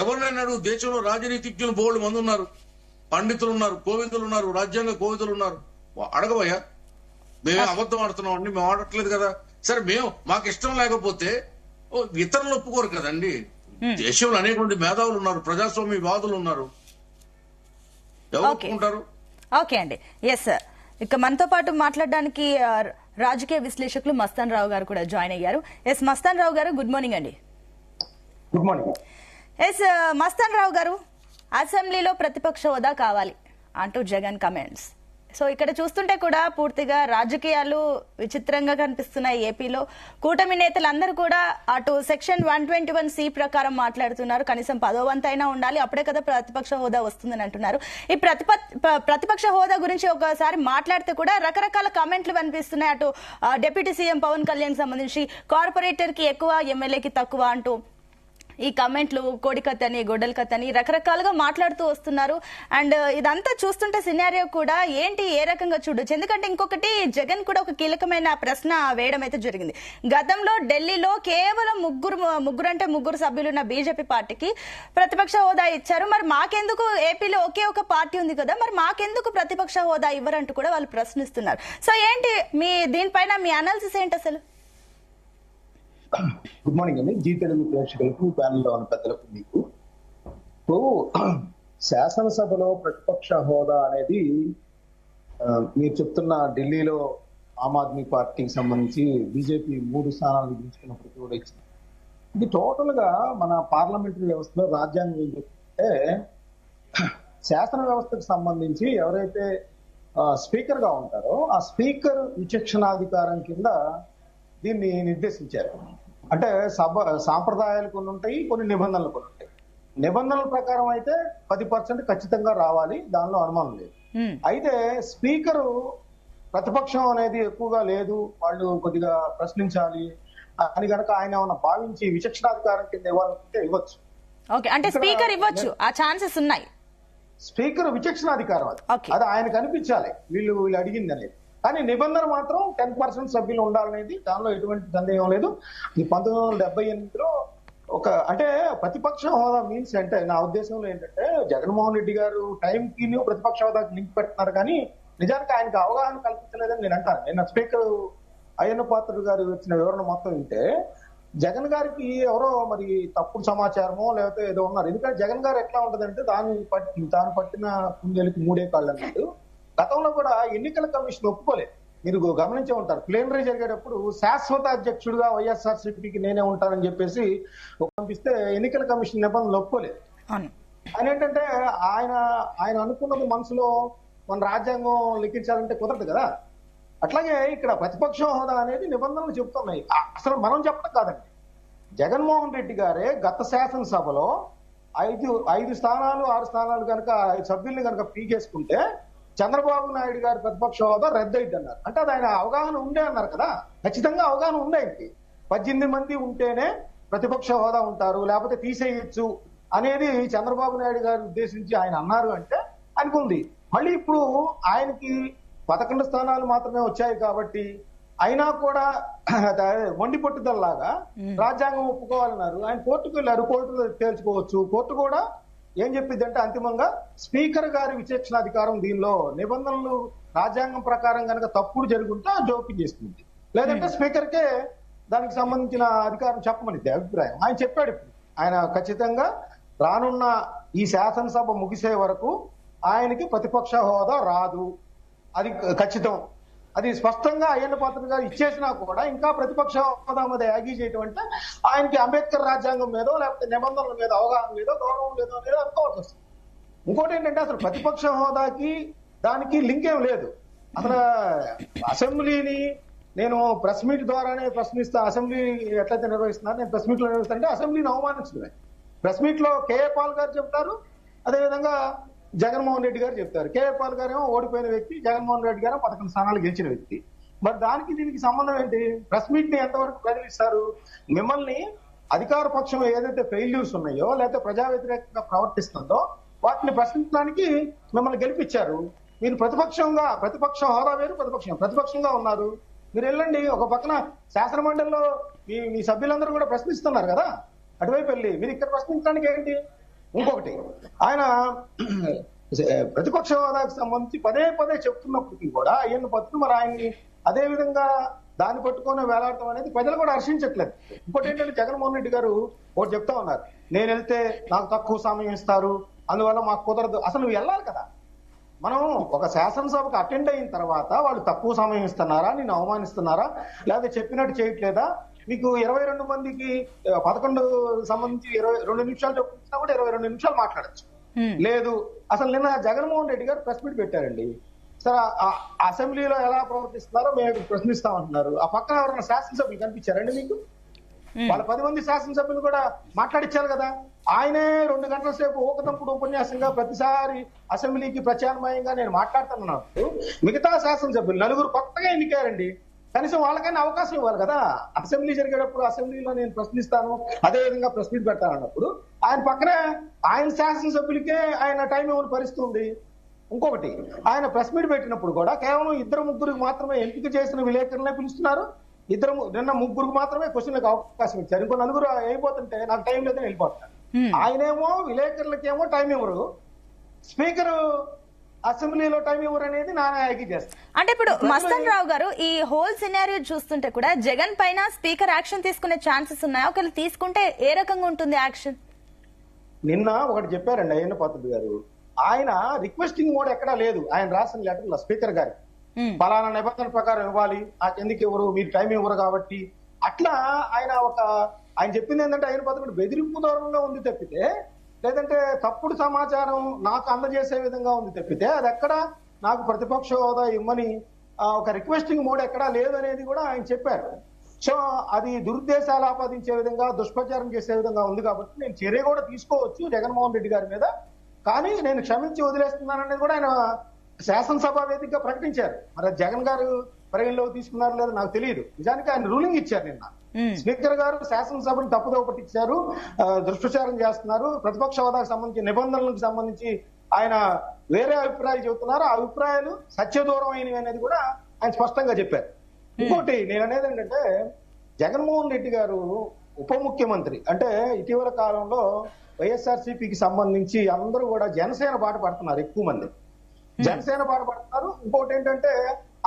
ఎవరినైనా అడుగు. దేశంలో రాజనీతిజ్ఞులు బోల్డ్ మంది ఉన్నారు, పండితులు ఉన్నారు, కోవిదులు ఉన్నారు, రాజ్యాంగ కోవిదులు ఉన్నారు. అడగవయ్యా. మేమే అబద్ధం ఆడుతున్నాం అండి, మేము ఆడట్లేదు కదా. సరే, మాకు ఇష్టం లేకపోతే ఇతరులు ఒప్పుకోరు కదండి. దేశంలో అనేక మంది మేధావులు ఉన్నారు, ప్రజాస్వామ్య వాదులు ఉన్నారు, ఎవరు ఒప్పుకుంటారు? ఓకే అండి, ఎస్ సార్. ఇక మనతో పాటు మాట్లాడడానికి రాజకీయ విశ్లేషకులు మస్తాన్ రావు గారు కూడా జాయిన్ అయ్యారు. ఎస్ మస్తాన్ రావు గారు, గుడ్ మార్నింగ్ అండి. Good morning. ఎస్ మస్తాన్ రావు గారు, అసెంబ్లీలో ప్రతిపక్ష హోదా కావాలి అంటూ జగన్ కమెంట్స్. సో ఇక్కడ చూస్తుంటే కూడా పూర్తిగా రాజకీయాలు విచిత్రంగా కనిపిస్తున్నాయి. ఏపీలో కూటమి నేతలందరూ కూడా అటు సెక్షన్ 121C ప్రకారం మాట్లాడుతున్నారు. కనీసం 10వ వంతు అయినా ఉండాలి, అప్పుడే కదా ప్రతిపక్ష హోదా వస్తుందని అంటున్నారు. ఈ ప్రతిపక్ష హోదా గురించి ఒకసారి మాట్లాడితే కూడా రకరకాల కామెంట్లు కనిపిస్తున్నాయి. అటు డిప్యూటీ సీఎం పవన్ కళ్యాణ్ సంబంధించి కార్పొరేటర్ కి ఎక్కువ, ఎమ్మెల్యేకి తక్కువ అంటూ ఈ కమెంట్లు కోడికత్తని, గొడ్డలకత్తని రకరకాలుగా మాట్లాడుతూ వస్తున్నారు. అండ్ ఇదంతా చూస్తుంటే సినారియో కూడా ఏంటి, ఏ రకంగా చూడొచ్చు? ఎందుకంటే ఇంకొకటి, జగన్ కూడా ఒక కీలకమైన ప్రశ్న వేయడం అయితే జరిగింది. గతంలో ఢిల్లీలో కేవలం ముగ్గురు సభ్యులున్న బీజేపీ పార్టీకి ప్రతిపక్ష హోదా ఇచ్చారు. మరి మాకెందుకు, ఏపీలో ఒకే ఒక పార్టీ ఉంది కదా, మరి మాకెందుకు ప్రతిపక్ష హోదా ఇవ్వరంటూ కూడా వాళ్ళు ప్రశ్నిస్తున్నారు. సో ఏంటి దీనిపైన మీ అనాలిసిస్ ఏంటి అసలు? గుడ్ మార్నింగ్ అండి. జీ తెలుగు ప్రేక్షకులకు, ప్యానెల్లో ఉన్న పెద్దలకు, మీకు శాసనసభలో ప్రతిపక్ష హోదా అనేది మీరు చెప్తున్న ఢిల్లీలో ఆమ్ ఆద్మీ పార్టీకి సంబంధించి బీజేపీ 3 స్థానాలు విధించుకున్నప్పుడు కూడా ఇచ్చింది. ఇది టోటల్ గా మన పార్లమెంటరీ వ్యవస్థలో రాజ్యాంగం ఏం చెప్తుంటే, శాసన వ్యవస్థకు సంబంధించి ఎవరైతే స్పీకర్ గా ఉంటారో ఆ స్పీకర్ విచక్షణాధికారం కింద దీన్ని నిర్దేశించారు. అంటే సాంప్రదాయాలు కొన్ని ఉంటాయి, కొన్ని నిబంధనలు కొన్ని ఉంటాయి. నిబంధనల ప్రకారం అయితే 10% ఖచ్చితంగా రావాలి, దానిలో అనుమానం లేదు. అయితే స్పీకరు ప్రతిపక్షం అనేది ఎక్కువగా లేదు, వాళ్ళు కొద్దిగా ప్రశ్నించాలి అని కనుక ఆయన ఏమన్నా భావించి విచక్షణాధికారం కింద ఇవ్వాలనుకుంటే ఇవ్వచ్చు. ఓకే, అంటే స్పీకర్ ఇవ్వచ్చు, ఆ ఛాన్సెస్ ఉన్నాయి. స్పీకర్ విచక్షణాధికారం అది ఆయనకు అనిపించాలి వీళ్ళు అడిగింది అనేది. కానీ నిబంధన మాత్రం 10% సభ్యులు ఉండాలనేది, దానిలో ఎటువంటి సందేహం లేదు. ఈ 1978లో అంటే ప్రతిపక్ష హోదా మీన్స్ అంటే నా ఉద్దేశంలో ఏంటంటే, జగన్మోహన్ రెడ్డి గారు టైంకి ప్రతిపక్ష హోదాకి లింక్ పెడుతున్నారు, కానీ నిజానికి ఆయనకు అవగాహన కల్పించలేదని నేను అంటాను. నిన్న స్పీకర్ అయ్యన్న పాత్రుడు గారు ఇచ్చిన వివరణ మొత్తం వింటే, జగన్ గారికి ఎవరో మరి తప్పుడు సమాచారమో లేకపోతే ఏదో ఉన్నారు. ఎందుకంటే జగన్ గారు ఎట్లా ఉంటదంటే, తాను పట్టిన కుందేలుకి 3 కాళ్ళు అన్నట్టు. గతంలో కూడా ఎన్నికల కమిషన్ ఒప్పుకోలేదు, మీరు గమనించే ఉంటారు. ప్లేనరీ జరిగేటప్పుడు శాశ్వత అధ్యక్షుడిగా వైఎస్ఆర్సీపీకి నేనే ఉంటానని చెప్పేసి పంపిస్తే ఎన్నికల కమిషన్ నిబంధనలు ఒప్పుకోలేదు. అని ఏంటంటే ఆయన అనుకున్నది మనసులో మన రాజ్యాంగం లెక్కించాలంటే కుదరదు కదా. అట్లాగే ఇక్కడ ప్రతిపక్ష హోదా అనేది నిబంధనలు చెప్తున్నాయి, అసలు మనం చెప్పడం కాదండి. జగన్మోహన్ రెడ్డి గారే గత శాసనసభలో 5 స్థానాలు 6 స్థానాలు కనుక సభ్యుల్ని కనుక పీకేసుకుంటే చంద్రబాబు నాయుడు గారి ప్రతిపక్ష హోదా రద్దయిద్ది అన్నారు. అంటే అది ఆయన అవగాహన ఉండే అన్నారు కదా. ఖచ్చితంగా అవగాహన ఉండే. 18 మంది ఉంటేనే ప్రతిపక్ష హోదా ఉంటారు, లేకపోతే తీసేయచ్చు అనేది చంద్రబాబు నాయుడు గారు ఉద్దేశించి ఆయన అన్నారు అంటే అనుకుంది. మళ్ళీ ఇప్పుడు ఆయనకి 11 స్థానాలు మాత్రమే వచ్చాయి కాబట్టి అయినా కూడా మొండి పట్టుదలలాగా రాజ్యాంగం ఒప్పుకోవాలన్నారు. ఆయన కోర్టుకు వెళ్ళారు, కోర్టులో తేల్చుకోవచ్చు. కోర్టు కూడా ఏం చెప్పింది అంటే, అంతిమంగా స్పీకర్ గారి విచక్షణాధికారం, దీనిలో నిబంధనలు రాజ్యాంగం ప్రకారం కనుక తప్పుడు జరుగుంటే జోక్యం చేస్తుంది, లేదంటే స్పీకర్కే దానికి సంబంధించిన అధికారం చెప్పమని అభిప్రాయం. ఆయన చెప్పాడు. ఇప్పుడు ఆయన ఖచ్చితంగా రానున్న ఈ శాసనసభ ముగిసే వరకు ఆయనకి ప్రతిపక్ష హోదా రాదు, అది ఖచ్చితం. అది స్పష్టంగా అయ్యన్న పాత్రుడు గారు ఇచ్చేసినా కూడా ఇంకా ప్రతిపక్ష హోదా మీద యాగీ చేయటం అంటే ఆయనకి అంబేద్కర్ రాజ్యాంగం మీదో లేకపోతే నిబంధనల మీద అవగాహన లేదో గౌరవం లేదో అనేది అనుకోవాల్సి వస్తుంది. ఇంకోటి ఏంటంటే, అసలు ప్రతిపక్ష హోదాకి దానికి లింక్ ఏం లేదు. అసలు అసెంబ్లీని నేను ప్రెస్ మీట్ ద్వారానే ప్రశ్నిస్తా, అసెంబ్లీ ఎట్లయితే నిర్వహిస్తున్నారు నేను ప్రెస్ మీట్ లో నిర్వహిస్తానంటే అసెంబ్లీని అవమానించడమే. ప్రెస్ మీట్ లో కేఏ పాల్ గారు చెప్తారు, అదేవిధంగా జగన్మోహన్ రెడ్డి గారు చెప్తారు. కేఏ పాల్ గారేమో ఓడిపోయిన వ్యక్తి, జగన్మోహన్ రెడ్డి గారు 11 స్థానాలు గెలిచిన వ్యక్తి. మరి దానికి దీనికి సంబంధం ఏంటి? ప్రెస్ మీట్ ని ఎంతవరకు ప్రజలిస్తారు? మిమ్మల్ని అధికార పక్షం ఏదైతే ఫెయిల్యూర్స్ ఉన్నాయో లేకపోతే ప్రజా వ్యతిరేకంగా ప్రవర్తిస్తుందో వాటిని ప్రశ్నించడానికి మిమ్మల్ని గెలిపించారు. మీరు ప్రతిపక్ష హోదా వేరు, ప్రతిపక్షంగా ఉన్నారు. మీరు వెళ్ళండి, ఒక పక్కన శాసన మండలిలో మీ సభ్యులందరూ కూడా ప్రశ్నిస్తున్నారు కదా, అటువైపు వెళ్ళి మీరు ఇక్కడ ప్రశ్నించడానికి ఏంటి? ఇంకొకటి, ఆయన ప్రతిపక్ష హోదాకు సంబంధించి పదే పదే చెప్తున్నప్పటికీ కూడా ఆయన పట్టు మరి ఆయన్ని అదే విధంగా దాన్ని పట్టుకొని వేలాడటం అనేది ప్రజలు కూడా హర్షించట్లేదు. ఇంకోటి ఏంటంటే జగన్మోహన్ రెడ్డి గారు ఒకటి చెప్తా ఉన్నారు, నేను వెళ్తే నాకు తక్కువ సమయం ఇస్తారు, అందువల్ల మాకు కుదరదు. అసలు నువ్వు వెళ్ళాలి కదా. మనం ఒక శాసనసభకు అటెండ్ అయిన తర్వాత వాళ్ళు తక్కువ సమయం ఇస్తున్నారా, నేను అవమానిస్తున్నారా, లేదా చెప్పినట్టు చేయట్లేదా? మీకు 22 మందికి 11 సంబంధించి 22 నిమిషాలు చెప్పుకున్నా కూడా 22 నిమిషాలు మాట్లాడచ్చు. లేదు, అసలు నిన్న జగన్మోహన్ రెడ్డి గారు ప్రెస్ మీట్ పెట్టారండి. సరే, అసెంబ్లీలో ఎలా ప్రవర్తిస్తున్నారో మేము ప్రశ్నిస్తామంటున్నారు. ఆ పక్కన ఎవరైనా శాసనసభ్యులు కనిపించారండి మీకు? వాళ్ళ 10 మంది శాసనసభ్యులు కూడా మాట్లాడించారు కదా. ఆయనే 2 గంటల సేపు ఊకదంపుడు ఉపన్యాసంగా ప్రతిసారి అసెంబ్లీకి ప్రత్యామ్నాయంగా నేను మాట్లాడుతున్నప్పుడు మిగతా శాసనసభ్యులు 4 కొత్తగా ఎన్నికారండి. కనీసం వాళ్ళకైనా అవకాశం ఇవ్వాలి కదా. అసెంబ్లీ జరిగేటప్పుడు అసెంబ్లీలో నేను ప్రశ్నిస్తాను, అదే విధంగా ప్రెస్ మీట్ పెడతాను అన్నప్పుడు ఆయన పక్కనే ఆయన శాసనసభ్యులకే ఆయన టైం ఇవ్వని పరిస్థితి ఉంది. ఇంకొకటి, ఆయన ప్రెస్ మీట్ పెట్టినప్పుడు కూడా కేవలం 2-3 మాత్రమే ఎంపిక చేసిన విలేకరులనే పిలుస్తున్నారు. నిన్న 3 మాత్రమే క్వశ్చన్లకు అవకాశం ఇచ్చారు. ఇంకో 4 అయిపోతుంటే నాకు టైం లేదని వెళ్ళిపోతారు. ఆయనేమో విలేకరులకేమో టైం ఇవ్వరు, స్పీకర్ అసెంబ్లీలో టైం ఇవ్వరు అనేది నానాయకి చేస్తారు. అంటే ఇప్పుడు మస్తాన్ రావు గారు, ఈ హోల్ సినారియో చూస్తుంటే కూడా జగన్ పైన స్పీకర్ యాక్షన్ తీసుకునే ఛాన్సెస్ ఉన్నాయా? ఒకవేళ తీసుకుంటే ఏ రకంగా ఉంటుంది యాక్షన్? నిన్న ఒకటి చెప్పారండి అయ్యన్న పాత్రుడు గారు, ఆయన రిక్వెస్టింగ్ మోడ్ ఎక్కడా లేదు. ఆయన రాసిన లెటర్లో స్పీకర్ గారికి పలానా నిబంధన ప్రకారం ఇవ్వాలి, నాకు ఎందుకు ఇవ్వరు, మీరు టైం ఇవ్వరు కాబట్టి అట్లా ఆయన చెప్పింది ఏంటంటే అయ్యన్న పాత్రుడు బెదిరింపు దూరంలో ఉంది తప్పితే, లేదంటే తప్పుడు సమాచారం నాకు అందజేసే విధంగా ఉంది తప్పితే, అది ఎక్కడ నాకు ప్రతిపక్ష హోదా ఇమ్మని ఒక రిక్వెస్టింగ్ మోడ్ ఎక్కడా లేదు అనేది కూడా ఆయన చెప్పారు. సో అది దురుద్దేశాలు ఆపాదించే విధంగా, దుష్ప్రచారం చేసే విధంగా ఉంది కాబట్టి నేను చర్య కూడా తీసుకోవచ్చు జగన్మోహన్ రెడ్డి గారి మీద, కానీ నేను క్షమించి వదిలేస్తున్నాననేది కూడా ఆయన శాసనసభ వేదికగా ప్రకటించారు. మరి జగన్ గారు పరిగణలోకి తీసుకున్నారు లేదో నాకు తెలియదు. నిజానికి ఆయన రూలింగ్ ఇచ్చారు నిన్న. స్పీకర్ గారు శాసనసభను తప్పుదోవ పట్టించారు, దుష్ప్రచారం చేస్తున్నారు, ప్రతిపక్ష హోదాకు సంబంధించి నిబంధనలకు సంబంధించి ఆయన వేరే అభిప్రాయాలు చెబుతున్నారు, ఆ అభిప్రాయాలు సత్యదూరం అయినవి అనేది కూడా ఆయన స్పష్టంగా చెప్పారు. ఇంకోటి నేను అనేది ఏంటంటే, జగన్మోహన్ రెడ్డి గారు ఉప ముఖ్యమంత్రి అంటే ఇటీవల కాలంలో వైఎస్ఆర్సీపీకి సంబంధించి అందరూ కూడా జనసేన బాట పడుతున్నారు. ఎక్కువ మంది జనసేన బాట పడుతున్నారు. ఇంకోటి ఏంటంటే,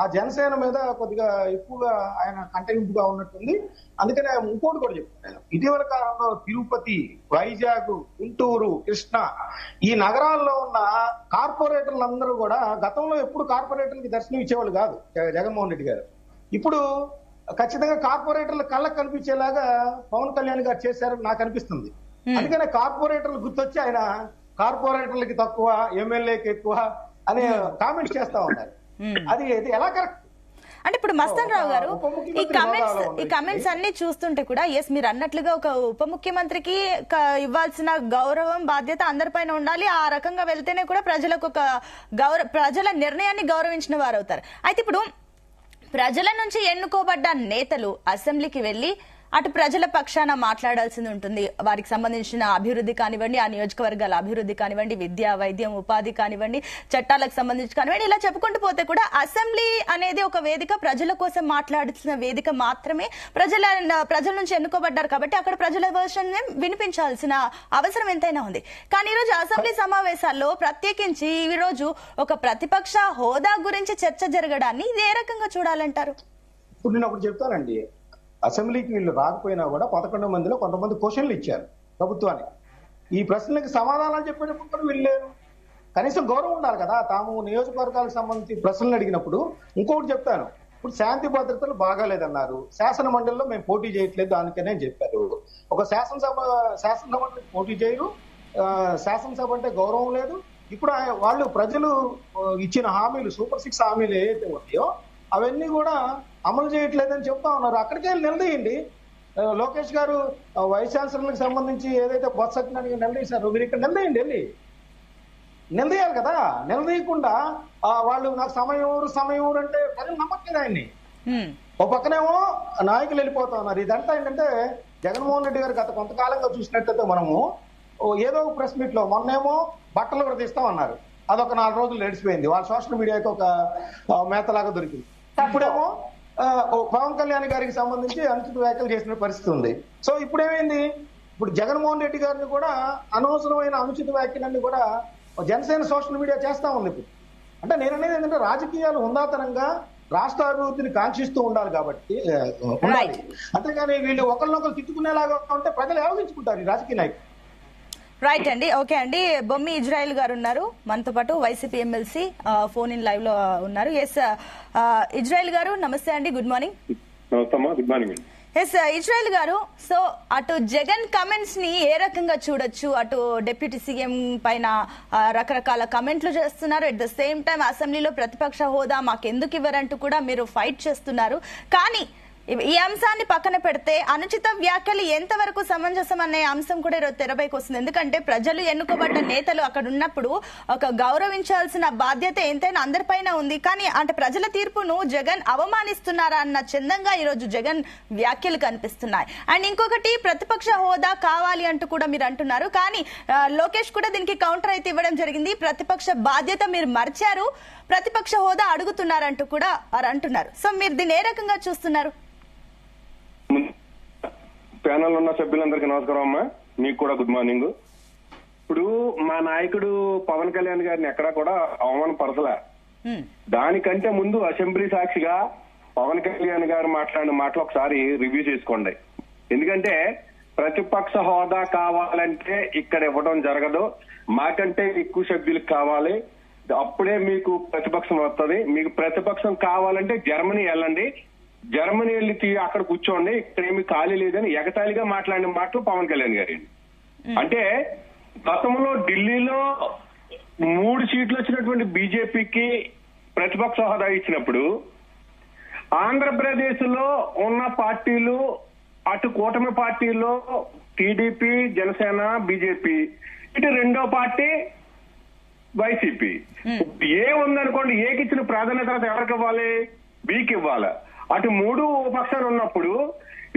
ఆ జనసేన మీద కొద్దిగా ఎక్కువగా ఆయన కంటెంపుగా ఉన్నట్టుంది. అందుకనే ఇంకోటి కూడా చెప్తాను, ఇటీవల కాలంలో తిరుపతి, వైజాగ్, గుంటూరు, కృష్ణ ఈ నగరాల్లో ఉన్న కార్పొరేటర్లు అందరూ కూడా గతంలో ఎప్పుడు కార్పొరేటర్లకి దర్శనం ఇచ్చేవాళ్ళు కాదు జగన్మోహన్ రెడ్డి గారు. ఇప్పుడు ఖచ్చితంగా కార్పొరేటర్ల కళ్ళకు కనిపించేలాగా పవన్ కళ్యాణ్ గారు చేశారని నాకు అనిపిస్తుంది. అందుకనే కార్పొరేటర్లు గుర్తొచ్చి ఆయన కార్పొరేటర్లకి తక్కువ, ఎమ్మెల్యేకి ఎక్కువ అనే కామెంట్స్ చేస్తా ఉన్నారు. అది ఎలా కరెక్ట్? అంటే ఇప్పుడు మస్తాన్ రావు గారు, ఈ కమెంట్స్ అన్ని చూస్తుంటే కూడా ఎస్ మీరు అన్నట్లుగా ఒక ఉప ముఖ్యమంత్రికి ఇవ్వాల్సిన గౌరవం, బాధ్యత అందరిపైన ఉండాలి. ఆ రకంగా వెళ్తేనే కూడా ప్రజలకు ఒక ప్రజల నిర్ణయాన్ని గౌరవించిన వారు అవుతారు. అయితే ఇప్పుడు ప్రజల నుంచి ఎన్నుకోబడ్డ నేతలు అసెంబ్లీకి వెళ్లి అటు ప్రజల పక్షాన మాట్లాడాల్సింది ఉంటుంది. వారికి సంబంధించిన అభివృద్ధి కానివ్వండి, ఆ నియోజకవర్గాల అభివృద్ధి కానివ్వండి, విద్య, వైద్యం, ఉపాధి కానివ్వండి, చట్టాలకు సంబంధించి కానివ్వండి, ఇలా చెప్పుకుంటూ పోతే కూడా అసెంబ్లీ అనేది ఒక వేదిక, ప్రజల కోసం మాట్లాడాల్సిన వేదిక మాత్రమే. ప్రజల నుంచి ఎన్నుకోబడ్డారు కాబట్టి అక్కడ ప్రజల వర్షన్ వినిపించాల్సిన అవసరం ఎంతైనా ఉంది. కానీ ఈ రోజు అసెంబ్లీ సమావేశాల్లో ప్రత్యేకించి ఈ రోజు ఒక ప్రతిపక్ష హోదా గురించి చర్చ జరగడాన్ని ఇది ఏ రకంగా చూడాలంటారు? ఇప్పుడు నేను ఒకటి చెప్తానండి, అసెంబ్లీకి వీళ్ళు రాకపోయినా కూడా 11 మందిలో కొంతమంది క్వశ్చన్లు ఇచ్చారు ప్రభుత్వానికి. ఈ ప్రశ్నలకు సమాధానాలు చెప్పేటప్పుడు కూడా వీళ్ళు లేరు. కనీసం గౌరవం ఉండాలి కదా. తాము నియోజకవర్గాలకు సంబంధించి ప్రశ్నలు అడిగినప్పుడు ఇంకొకటి చెప్తాను, ఇప్పుడు శాంతి భద్రతలు బాగాలేదన్నారు, శాసన మండలిలో మేము పోటీ చేయట్లేదు దానికనే చెప్పారు. ఒక శాసనసభ పోటీ చేయరు, శాసనసభ అంటే గౌరవం లేదు. ఇప్పుడు వాళ్ళు ప్రజలు ఇచ్చిన హామీలు, సూపర్ 6 హామీలు ఏవైతే ఉన్నాయో అవన్నీ కూడా అమలు చేయట్లేదని చెప్తా ఉన్నారు. అక్కడికి వెళ్ళి నిలదీయండి. లోకేష్ గారు వైస్ ఛాన్సలర్లకు సంబంధించి ఏదైతే బొత్స సత్యనారాయణ నిలదీశారో మీరు ఇక్కడ నిలదీయండి, వెళ్ళి నిలదీయాలి కదా. నిలదీయకుండా వాళ్ళు నాకు సమయం ఊరు అంటే ప్రజలు నమ్మట్లేదు ఆయన్ని. ఒక పక్కనేమో నాయకులు వెళ్ళిపోతా ఉన్నారు. ఇదంతా ఏంటంటే జగన్మోహన్ రెడ్డి గారు గత కొంతకాలంగా చూసినట్టయితే మనము ఏదో ఒక ప్రెస్ మీట్ లో మొన్నేమో బట్టలు కూడా తీస్తామన్నారు. అదొక 4 రోజులు నడిచిపోయింది. వాళ్ళ సోషల్ మీడియాకి ఒక మేతలాగా దొరికింది. ఇప్పుడేమో పవన్ కళ్యాణ్ గారికి సంబంధించి అనుచిత వ్యాఖ్యలు చేసిన పరిస్థితి ఉంది. సో ఇప్పుడేమైంది, ఇప్పుడు జగన్మోహన్ రెడ్డి గారిని కూడా అనవసరమైన అనుచిత వ్యాఖ్యలన్నీ కూడా జనసేన సోషల్ మీడియా చేస్తా ఉంది. ఇప్పుడు అంటే నేను అనేది ఏంటంటే రాజకీయాలు హుందాతనంగా రాష్ట్ర అభివృద్ధిని కాంక్షిస్తూ ఉండాలి కాబట్టి ఉండాలి. అంతేగాని వీళ్ళు ఒకరినొకరు తిట్టుకునేలాగా ఉంటే ప్రజలు ఏవగించుకుంటారు ఈ రాజకీయ నాయకులు. రైట్ అండి, ఓకే అండి. బొమ్మి ఇజ్రాయిల్ గారు ఉన్నారు మనతో పాటు, YCP MLC phone in live లో ఉన్నారు. ఎస్ ఇజ్రాయిల్ గారు, నమస్తే అండి, good morning. Good morning. S Israel గారు, సో అటు జగన్ కమెంట్స్ ని ఏ రకంగా చూడొచ్చు? అటు డిప్యూటీ సీఎం పైన రకరకాల కమెంట్లు చేస్తున్నారు, అట్ ద సేమ్ టైం అసెంబ్లీలో ప్రతిపక్ష హోదా మాకెందుకు ఇవ్వరంటూ కూడా మీరు ఫైట్ చేస్తున్నారు. కానీ ఈ అంశాన్ని పక్కన పెడితే అనుచిత వ్యాఖ్యలు ఎంతవరకు సమంజసం అనే అంశం కూడా ఈరోజు తెరపైకి వస్తుంది. ఎందుకంటే ప్రజలు ఎన్నుకోబడ్డ నేతలు అక్కడ ఉన్నప్పుడు ఒక గౌరవించాల్సిన బాధ్యత ఎంతైనా అందరిపైన ఉంది. కానీ అంటే ప్రజల తీర్పును జగన్ అవమానిస్తున్నారా అన్న చందంగా ఈరోజు జగన్ వ్యాఖ్యలు కనిపిస్తున్నాయి. అండ్ ఇంకొకటి, ప్రతిపక్ష హోదా కావాలి అంటూ కూడా మీరు అంటున్నారు. కానీ లోకేష్ కూడా దీనికి కౌంటర్ అయితే ఇవ్వడం జరిగింది. ప్రతిపక్ష బాధ్యత మీరు మర్చారు, ప్రతిపక్ష హోదా అడుగుతున్నారంటూ కూడా వారు అంటున్నారు. సో మీరు దీన్ని ఏ రకంగా చూస్తున్నారు? ప్యానల్ ఉన్న సభ్యులందరికీ నమస్కారం అమ్మా, మీకు కూడా గుడ్ మార్నింగ్. ఇప్పుడు మా నాయకుడు పవన్ కళ్యాణ్ గారిని ఎక్కడా కూడా అవమానపరచలే. దానికంటే ముందు అసెంబ్లీ సాక్షిగా పవన్ కళ్యాణ్ గారు మాట్లాడిన మాటలు ఒకసారి రివ్యూ చేసుకోండి. ఎందుకంటే ప్రతిపక్ష హోదా కావాలంటే ఇక్కడ ఇవ్వడం జరగదు, మాకంటే ఎక్కువ సభ్యులకు కావాలి, అప్పుడే మీకు ప్రతిపక్షం వస్తుంది. మీకు ప్రతిపక్షం కావాలంటే జర్మనీ వెళ్ళండి, జర్మనీ వెళ్ళి అక్కడ కూర్చోండి, ఇక్కడ ఏమి ఖాళీ లేదని ఎగతాళిగా మాట్లాడిన మాటలు పవన్ కళ్యాణ్ గారి. అంటే గతంలో ఢిల్లీలో 3 సీట్లు వచ్చినటువంటి బీజేపీకి ప్రతిపక్ష హోదా ఇచ్చినప్పుడు ఆంధ్రప్రదేశ్ లో ఉన్న పార్టీలు, అటు కూటమి పార్టీలో టీడీపీ, జనసేన, బీజేపీ, ఇటు రెండో పార్టీ వైసీపీ. ఏ ఉందనుకోండి, ఏకి ఇచ్చిన ప్రాధాన్యత తర్వాత ఎవరికి ఇవ్వాలి? బీకి ఇవ్వాలి. అటు 3 పక్షాలు ఉన్నప్పుడు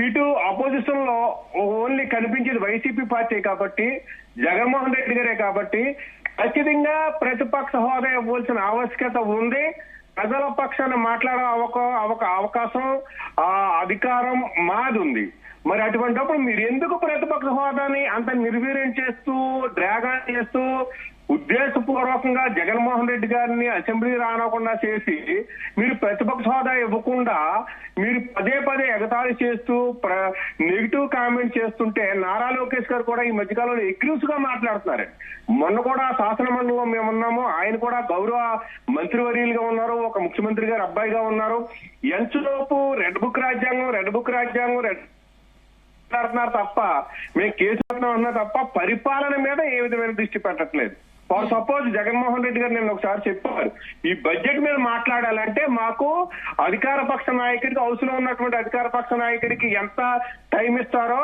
ఇటు అపోజిషన్ లో ఓన్లీ కనిపించేది వైసీపీ పార్టీ కాబట్టి, జగన్మోహన్ రెడ్డి గారే కాబట్టి ఖచ్చితంగా ప్రతిపక్ష హోదా ఇవ్వాల్సిన ఆవశ్యకత ఉంది. ప్రజల పక్షాన్ని మాట్లాడే అవకాశం, ఆ అధికారం మాది ఉంది. మరి అటువంటిప్పుడు మీరు ఎందుకు ప్రతిపక్ష హోదాని అంత నిర్వీర్యం చేస్తూ, డ్రాగన్ చేస్తూ, ఉద్దేశపూర్వకంగా జగన్మోహన్ రెడ్డి గారిని అసెంబ్లీ రానకుండా చేసి మీరు ప్రతిపక్ష హోదా ఇవ్వకుండా మీరు పదే పదే ఎగతాళి చేస్తూ నెగిటివ్ కామెంట్ చేస్తుంటే నారా లోకేష్ గారు కూడా ఈ మధ్యకాలంలో అగ్రెసివ్ గా మాట్లాడుతున్నారు. మొన్న కూడా శాసన మండలిలో మేము ఉన్నాము, ఆయన కూడా గౌరవ మంత్రివర్యులుగా ఉన్నారు, ఒక ముఖ్యమంత్రి గారు అబ్బాయిగా ఉన్నారు. ఎంచులోపు రెడ్ బుక్ రాజ్యాంగం మాట్లాడుతున్నారు తప్ప, మేము కేసు అన్నా తప్ప పరిపాలన మీద ఏ విధమైన దృష్టి పెట్టట్లేదు. ఫర్ సపోజ్ జగన్మోహన్ రెడ్డి గారు నేను ఒకసారి చెప్పారు, ఈ బడ్జెట్ మీద మాట్లాడాలంటే మాకు అధికార పక్ష నాయకుడికి, హౌస్ లో ఉన్నటువంటి అధికార పక్ష నాయకుడికి ఎంత టైం ఇస్తారో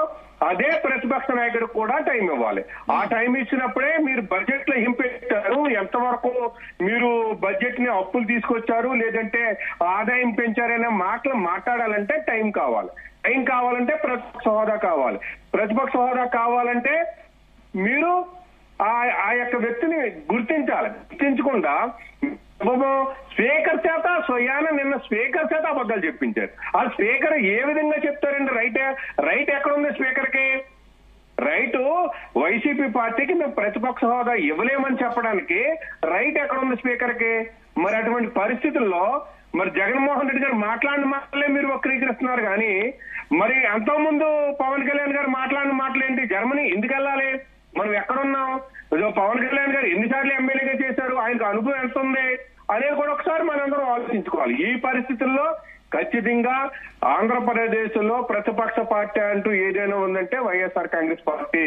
అదే ప్రతిపక్ష నాయకుడికి కూడా టైం ఇవ్వాలి. ఆ టైం ఇచ్చినప్పుడే మీరు బడ్జెట్ లో ఏం పెట్టారు, ఎంతవరకు మీరు బడ్జెట్ ని అప్పులు తీసుకొచ్చారు, లేదంటే ఆదాయం పెంచారనే మాటలు మాట్లాడాలంటే టైం కావాలి. టైం కావాలంటే ప్రతిపక్ష హోదా కావాలి. ప్రతిపక్ష హోదా కావాలంటే మీరు ఆ యొక్క వ్యక్తిని గుర్తించాలి. గుర్తించకుండా స్పీకర్ చేత స్వయాన నిన్న స్పీకర్ చేత అబద్ధాలు చెప్పించారు. ఆ స్పీకర్ ఏ విధంగా చెప్తారండి? రైట్ ఎక్కడుంది స్పీకర్ కి? రైట్ వైసీపీ పార్టీకి మేము ప్రతిపక్ష హోదా ఇవ్వలేమని చెప్పడానికి రైట్ ఎక్కడుంది స్పీకర్ కి? మరి అటువంటి పరిస్థితుల్లో మరి జగన్మోహన్ రెడ్డి గారు మాట్లాడిన మాటలే మీరు వక్రీకరిస్తున్నారు. కానీ మరి అంతకుముందు పవన్ కళ్యాణ్ గారు మాట్లాడిన మాటలు ఏంటి? జర్మనీ ఎందుకు వెళ్ళాలి? మనం ఎక్కడున్నాం? పవన్ కళ్యాణ్ గారు ఎన్నిసార్లు ఎమ్మెల్యేగా చేశారు, ఆయనకు అనుభవం ఎంత ఉంది అనేది కూడా ఒకసారి మనందరం ఆలోచించుకోవాలి. ఈ పరిస్థితుల్లో ఖచ్చితంగా ఆంధ్రప్రదేశ్ లో ప్రతిపక్ష పార్టీ అంటూ ఏదైనా ఉందంటే వైఎస్ఆర్ కాంగ్రెస్ పార్టీ.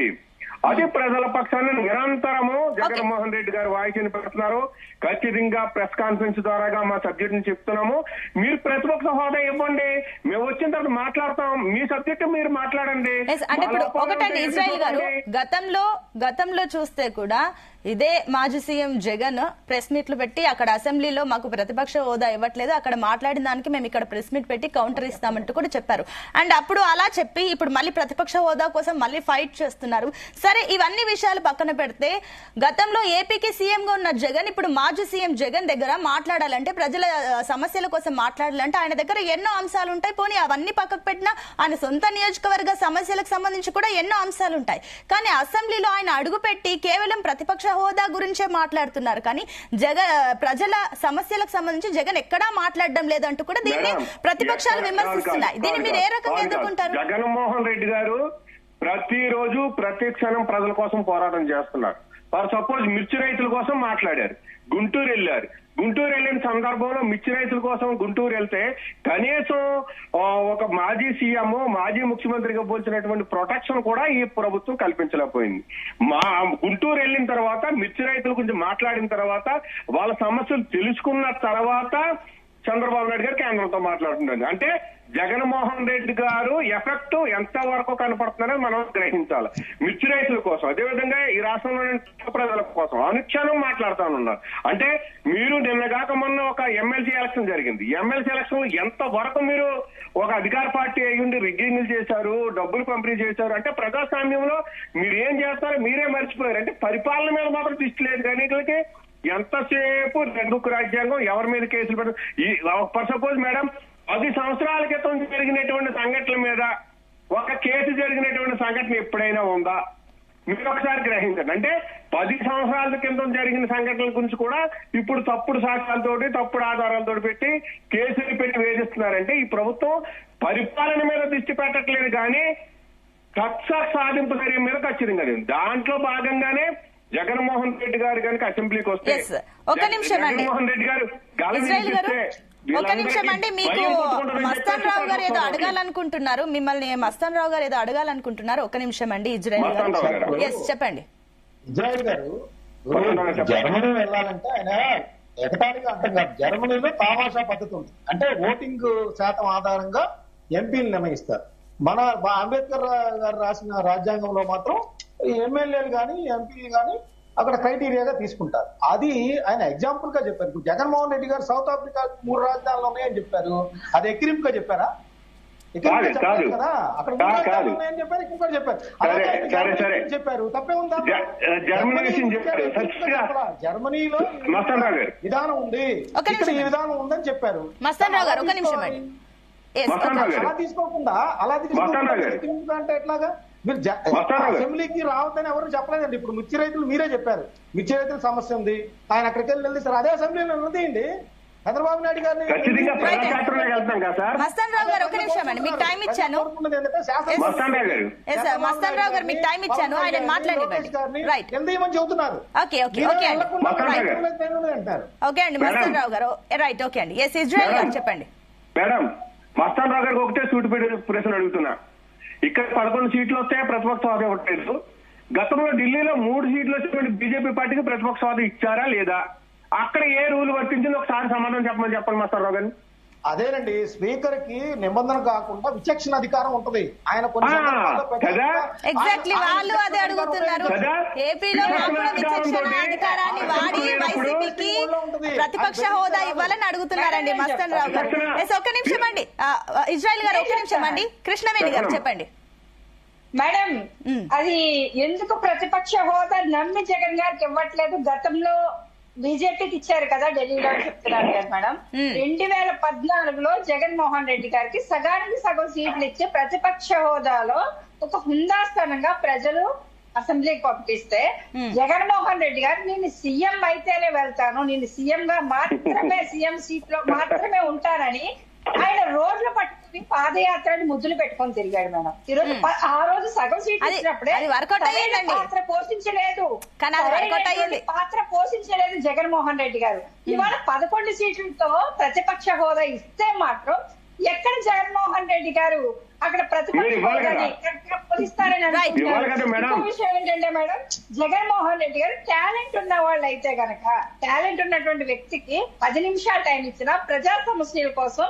అది ప్రజల పక్షాన్ని నిరంతరము జగన్మోహన్ రెడ్డి గారు వాయిస్ వినిపిస్తున్నారు. ఖచ్చితంగా ప్రెస్ కాన్ఫరెన్స్ ద్వారాగా మా సబ్జెక్ట్ ని చెప్తున్నాము, మీరు ప్రతిపక్ష హోదా ఇవ్వండి, మేము వచ్చిన తర్వాత మాట్లాడతాం, మీ సబ్జెక్ట్ మీరు మాట్లాడండి. అంటే ఇప్పుడు ఒకటండి ఇజ్రాయిల్ గారు, గతంలో చూస్తే కూడా ఇదే మాజీ సీఎం జగన్ ప్రెస్ మీట్లు పెట్టి అక్కడ అసెంబ్లీలో మాకు ప్రతిపక్ష హోదా ఇవ్వట్లేదు, అక్కడ మాట్లాడిన దానికి మేము ఇక్కడ ప్రెస్ మీట్ పెట్టి కౌంటర్ ఇస్తామంటూ కూడా చెప్పారు. అండ్ అప్పుడు అలా చెప్పి ఇప్పుడు మళ్ళీ ప్రతిపక్ష హోదా కోసం మళ్ళీ ఫైట్ చేస్తున్నారు. సో సరే, ఇవన్నీ విషయాలు పక్కన పెడితే గతంలో ఏపీకి సీఎం గా ఉన్న జగన్ ఇప్పుడు మాజీ సీఎం జగన్ దగ్గర మాట్లాడాలంటే, ప్రజల సమస్యల కోసం మాట్లాడాలంటే ఆయన దగ్గర ఎన్నో అంశాలు ఉంటాయి. పోనీ అవన్నీ పక్కకు పెట్టినా ఆయన సొంత నియోజకవర్గ సమస్యలకు సంబంధించి కూడా ఎన్నో అంశాలు ఉంటాయి. కానీ అసెంబ్లీలో ఆయన అడుగుపెట్టి కేవలం ప్రతిపక్ష హోదా గురించే మాట్లాడుతున్నారు. కానీ ప్రజల సమస్యలకు సంబంధించి జగన్ ఎక్కడా మాట్లాడడం లేదంటూ కూడా దీన్ని ప్రతిపక్షాలు విమర్శిస్తున్నాయి. దీన్ని మీరు ఏ రకంగా ఎదుర్కొంటారు? జగన్మోహన్ రెడ్డి గారు ప్రతిరోజు ప్రతి క్షణం ప్రజల కోసం పోరాటం చేస్తున్నారు. ఫర్ సపోజ్ మిర్చి రైతుల కోసం మాట్లాడారు, గుంటూరు వెళ్ళారు. గుంటూరు వెళ్ళిన సందర్భంలో మిర్చి రైతుల కోసం గుంటూరు వెళ్తే కనీసం ఒక మాజీ సీఎం, మాజీ ముఖ్యమంత్రిగా పోల్చినటువంటి ప్రొటెక్షన్ కూడా ఈ ప్రభుత్వం కల్పించలేకపోయింది. గుంటూరు వెళ్ళిన తర్వాత మిర్చి రైతుల గురించి మాట్లాడిన తర్వాత, వాళ్ళ సమస్యలు తెలుసుకున్న తర్వాత చంద్రబాబు నాయుడు గారు కేంద్రంతో మాట్లాడుతున్నారు. అంటే జగన్మోహన్ రెడ్డి గారు ఎఫెక్ట్ ఎంత వరకు కనపడుతున్నారో మనం గ్రహించాలి. మిర్చి రైతుల కోసం, అదేవిధంగా ఈ రాష్ట్రంలోని ప్రజల కోసం అనుక్షణం మాట్లాడుతానున్నారు. అంటే మీరు నిన్నగాక మొన్న ఒక ఎమ్మెల్సీ ఎలక్షన్ జరిగింది. ఎమ్మెల్సీ ఎలక్షన్ ఎంత వరకు మీరు ఒక అధికార పార్టీ అయ్యుండి రిగ్గింగ్లు చేశారు, డబ్బులు పంపిణీ చేశారు. అంటే ప్రజాస్వామ్యంలో మీరు ఏం చేస్తారో మీరే మర్చిపోయారు. అంటే పరిపాలన మీద మాత్రం దృష్టి లేదు. కానీ వీళ్ళకి ఎంతసేపు రెండుకు రాజ్యాంగం, ఎవరి మీద కేసులు పెట్టడం. ఫర్ సపోజ్ మేడం, 10 సంవత్సరాల క్రితం జరిగినటువంటి సంఘటనల మీద ఒక కేసు జరిగినటువంటి సంఘటన ఎప్పుడైనా ఉందా? మీరు ఒకసారి గ్రహించండి. అంటే 10 సంవత్సరాల క్రితం జరిగిన సంఘటనల గురించి కూడా ఇప్పుడు తప్పుడు సాక్ష్యాలతోటి, తప్పుడు ఆధారాలతో పెట్టి కేసులు పెట్టి వేధిస్తున్నారంటే ఈ ప్రభుత్వం పరిపాలన మీద దృష్టి పెట్టట్లేదు, కానీ కక్ష సాధింపు చర్య మీద ఖచ్చితంగా లేదు. దాంట్లో భాగంగానే జగన్మోహన్ రెడ్డి గారు కనుక అసెంబ్లీకి వస్తే, జగన్మోహన్ రెడ్డి గారు ఒక నిమిషం అండి, మీకు మస్తాన్ రావు గారు ఏదో అడగాలనుకుంటున్నారు, మిమ్మల్ని మస్తాన్ రావు గారు ఏదో అడగాలనుకుంటున్నారు. ఒక నిమిషం అండి, ఇజ్రాయెల్ గారు. ఎస్, చెప్పండి. ఇజ్రాయెల్ గారు, జర్మనీ వెళ్ళాలంటే ఆయన ఎగటానికి అంటాం కాదు. జర్మనీలో తామాషా పద్ధతి ఉంది. అంటే ఓటింగ్ శాతం ఆధారంగా ఎంపీలు నిర్ణయిస్తారు. మన అంబేద్కర్ గారు రాసిన రాజ్యాంగంలో మాత్రం ఎమ్మెల్యేలు కానీ ఎంపీలు కానీ అక్కడ క్రైటీరియాగా తీసుకుంటారు. అది ఆయన ఎగ్జాంపుల్ గా చెప్పారు. ఇప్పుడు జగన్మోహన్ రెడ్డి గారు సౌత్ ఆఫ్రికా 3 రాజధానులు ఉన్నాయని చెప్పారు. అది ఎక్కిరింపు గా చెప్పారా? కదా, అక్కడ ఉన్నాయని చెప్పారు, ఇంకొకటి చెప్పారు. చెప్పారు, తప్పే ఉందా? జర్మనీలో విధానం ఉంది, ఇక్కడ ఈ విధానం ఉందని చెప్పారు. అలా తీసుకోకుండా అంటే ఎట్లాగా? మీరు అసెంబ్లీకి రావద్దని ఎవరు చెప్పలేదండి. ఇప్పుడు మిర్చి రైతులు మీరే చెప్పారు, మిర్చి రైతుల సమస్య ఉంది, ఆయన అక్కడికి వెళ్ళి సార్ అదే అసెంబ్లీలో ఉందేయండి. చంద్రబాబు నాయుడు గారిని మస్తాన్ రావు గారు ఒక నిమిషం అండి, మీకు టైం ఇచ్చాను. మస్తాన్ రావు గారు మీకు టైం ఇచ్చాను, ఆయన మాట్లాడండి. రైట్, చెబుతున్నారు. ఓకే అండి మస్తాన్ రావు గారు. రైట్, ఓకే అండి. ఎస్, ఇజ్రాయెల్ గారు చెప్పండి. మేడం, మస్తాన్ రావు గారికి ఒకటే సూటిపేట ప్రశ్న అడుగుతున్నా. ఇక్కడ 11 సీట్లు వస్తే ప్రతిపక్ష హోదా ఇవ్వట్లేదు. గతంలో ఢిల్లీలో 3 సీట్లు వచ్చినటువంటి బీజేపీ పార్టీకి ప్రతిపక్ష హోదా ఇచ్చారా లేదా? అక్కడ ఏ రూల్ వర్తించిందో ఒకసారి సమాధానం చెప్పండి మస్తాన్ రావు గారు. అదేనండి, స్పీకర్ కి నిబంధన కాకుండా విచక్షణ అధికారం ఉంటది. ఆయన ఎగ్జాక్ట్లీ వాళ్ళు అదే అడుగుతున్నారు. ఏపీలో విచక్షణ అధికారాన్ని వాడి వైసీపీకి ప్రతిపక్ష హోదా ఇవ్వాలని అడుగుతున్నారండి మస్తాన్ రావు గారు. ఒక నిమిషం అండి, ఇజ్రాయెల్ గారు ఒక నిమిషం అండి. కృష్ణవేణి గారు చెప్పండి. మేడం, అది ఎందుకు ప్రతిపక్ష హోదా నమ్మి జగన్ గారికి ఇవ్వట్లేదు? గతంలో బీజేపీకి ఇచ్చారు కదా, ఢిల్లీలో చెప్తున్నారు కదా మేడం. 2014లో జగన్మోహన్ రెడ్డి గారికి సగానికి సగం సీట్లు ఇచ్చి ప్రతిపక్ష హోదాలో ఒక హుందాస్థానంగా ప్రజలు అసెంబ్లీకి పంపిస్తే జగన్మోహన్ రెడ్డి గారు నేను సీఎం అయితేనే వెళ్తాను, నేను సీఎం గా మాత్రమే సీఎం సీట్ లో మాత్రమే ఉంటానని ఆయన రోడ్లు పట్టుకుని పాదయాత్రని ముద్దులు పెట్టుకొని తిరిగాడు మేడం. ఈరోజు ఆ రోజు సగం సీట్ ఇచ్చినప్పుడే పాత్ర పోషించలేదు జగన్మోహన్ రెడ్డి గారు. ఇవాళ 11 సీట్లతో ప్రతిపక్ష హోదా ఇస్తే మాత్రం ఎక్కడ జగన్మోహన్ రెడ్డి గారు అక్కడ ప్రతిపక్ష హోదాని పొలిస్తారని ఇంకో విషయం ఏంటంటే మేడం, జగన్మోహన్ రెడ్డి గారు టాలెంట్ ఉన్న వాళ్ళు అయితే గనక, టాలెంట్ ఉన్నటువంటి వ్యక్తికి 10 నిమిషాలు టైం ఇచ్చినా ప్రజా సమస్యల కోసం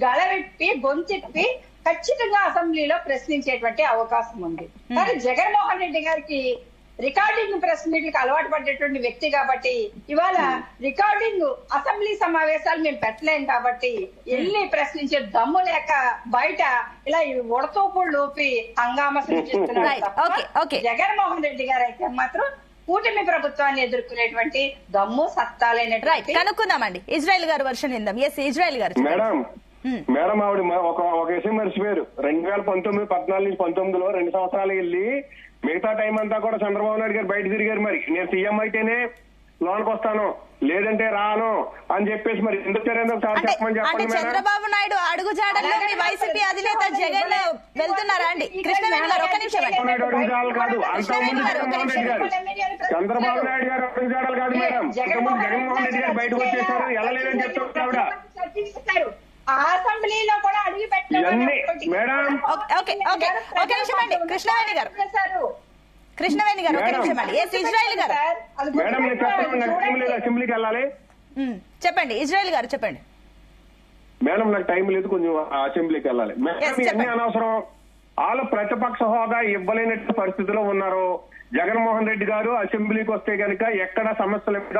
గళవిప్పి గొంతిప్పి ఖచ్చితంగా అసెంబ్లీలో ప్రశ్నించేటువంటి అవకాశం ఉంది. కానీ జగన్మోహన్ రెడ్డి గారికి రికార్డింగ్ ప్రెస్ మీట్లకు అలవాటు పడ్డటువంటి వ్యక్తి కాబట్టి ఇవాళ రికార్డింగ్ అసెంబ్లీ సమావేశాలు మేము పెట్టలేం కాబట్టి వెళ్ళి ప్రశ్నించే దమ్ము లేక బయట ఇలా ఉడతోపుడు లోపి హంగామా సృష్టిస్తున్నారు తప్ప జగన్మోహన్ రెడ్డి గారు అయితే మాత్రం కూటమి ప్రభుత్వాన్ని ఎదుర్కొనేటువంటి దమ్ము సత్తాలైనటువంటి కనుక్కుందామండి. ఇజ్రాయెల్ గారు వర్షన్ ఇందాం. ఎస్ ఇజ్రాయెల్ గారు. మేడం ఆవిడ ఒక విషయం మర్చిపోయారు. 2019, 14 నుంచి 19లో 2 సంవత్సరాలు వెళ్ళి మిగతా టైం అంతా కూడా చంద్రబాబు నాయుడు గారు బయట తిరిగారు. మరి నేను సీఎం అయితేనే లోన్కి వస్తాను లేదంటే రాను అని చెప్పేసి మరి ఎందుకు చెప్పండి. చంద్రబాబు నాయుడు అడుగు జాడల్లో మీ వైసీపీ అధినేత జగన్ వెళ్తున్నారా అండి? కృష్ణవేణి గారు ఒక నిమిషం. కాదు అంతకుముందు జగన్మోహన్ రెడ్డి గారు, చంద్రబాబు నాయుడు గారు అడుగు జాడలు కాదు మేడం. జగన్మోహన్ రెడ్డి గారు బయటకు వచ్చేసారు, వెళ్ళలేదని చెప్తారు ఆవిడ. అసెంబ్లీలో కూడా అడిగి మేడం కృష్ణవేణి గారు ఒక నిమిషం అండి. ఎస్ ఇజ్రాయెల్ గారు. మేడం నేను టైం లేదు, అసెంబ్లీకి వెళ్ళాలి. చెప్పండి ఇజ్రాయెల్ గారు చెప్పండి. మేడం నాకు టైం లేదు, కొంచెం అసెంబ్లీకి వెళ్ళాలి. మేడం ఇవన్నీ అనవసరం. వాళ్ళు ప్రతిపక్ష హోదా ఇవ్వలేనట్టు పరిస్థితిలో ఉన్నారు. జగన్మోహన్ రెడ్డి గారు అసెంబ్లీకి వస్తే కనుక ఎక్కడ సమస్యల మీద,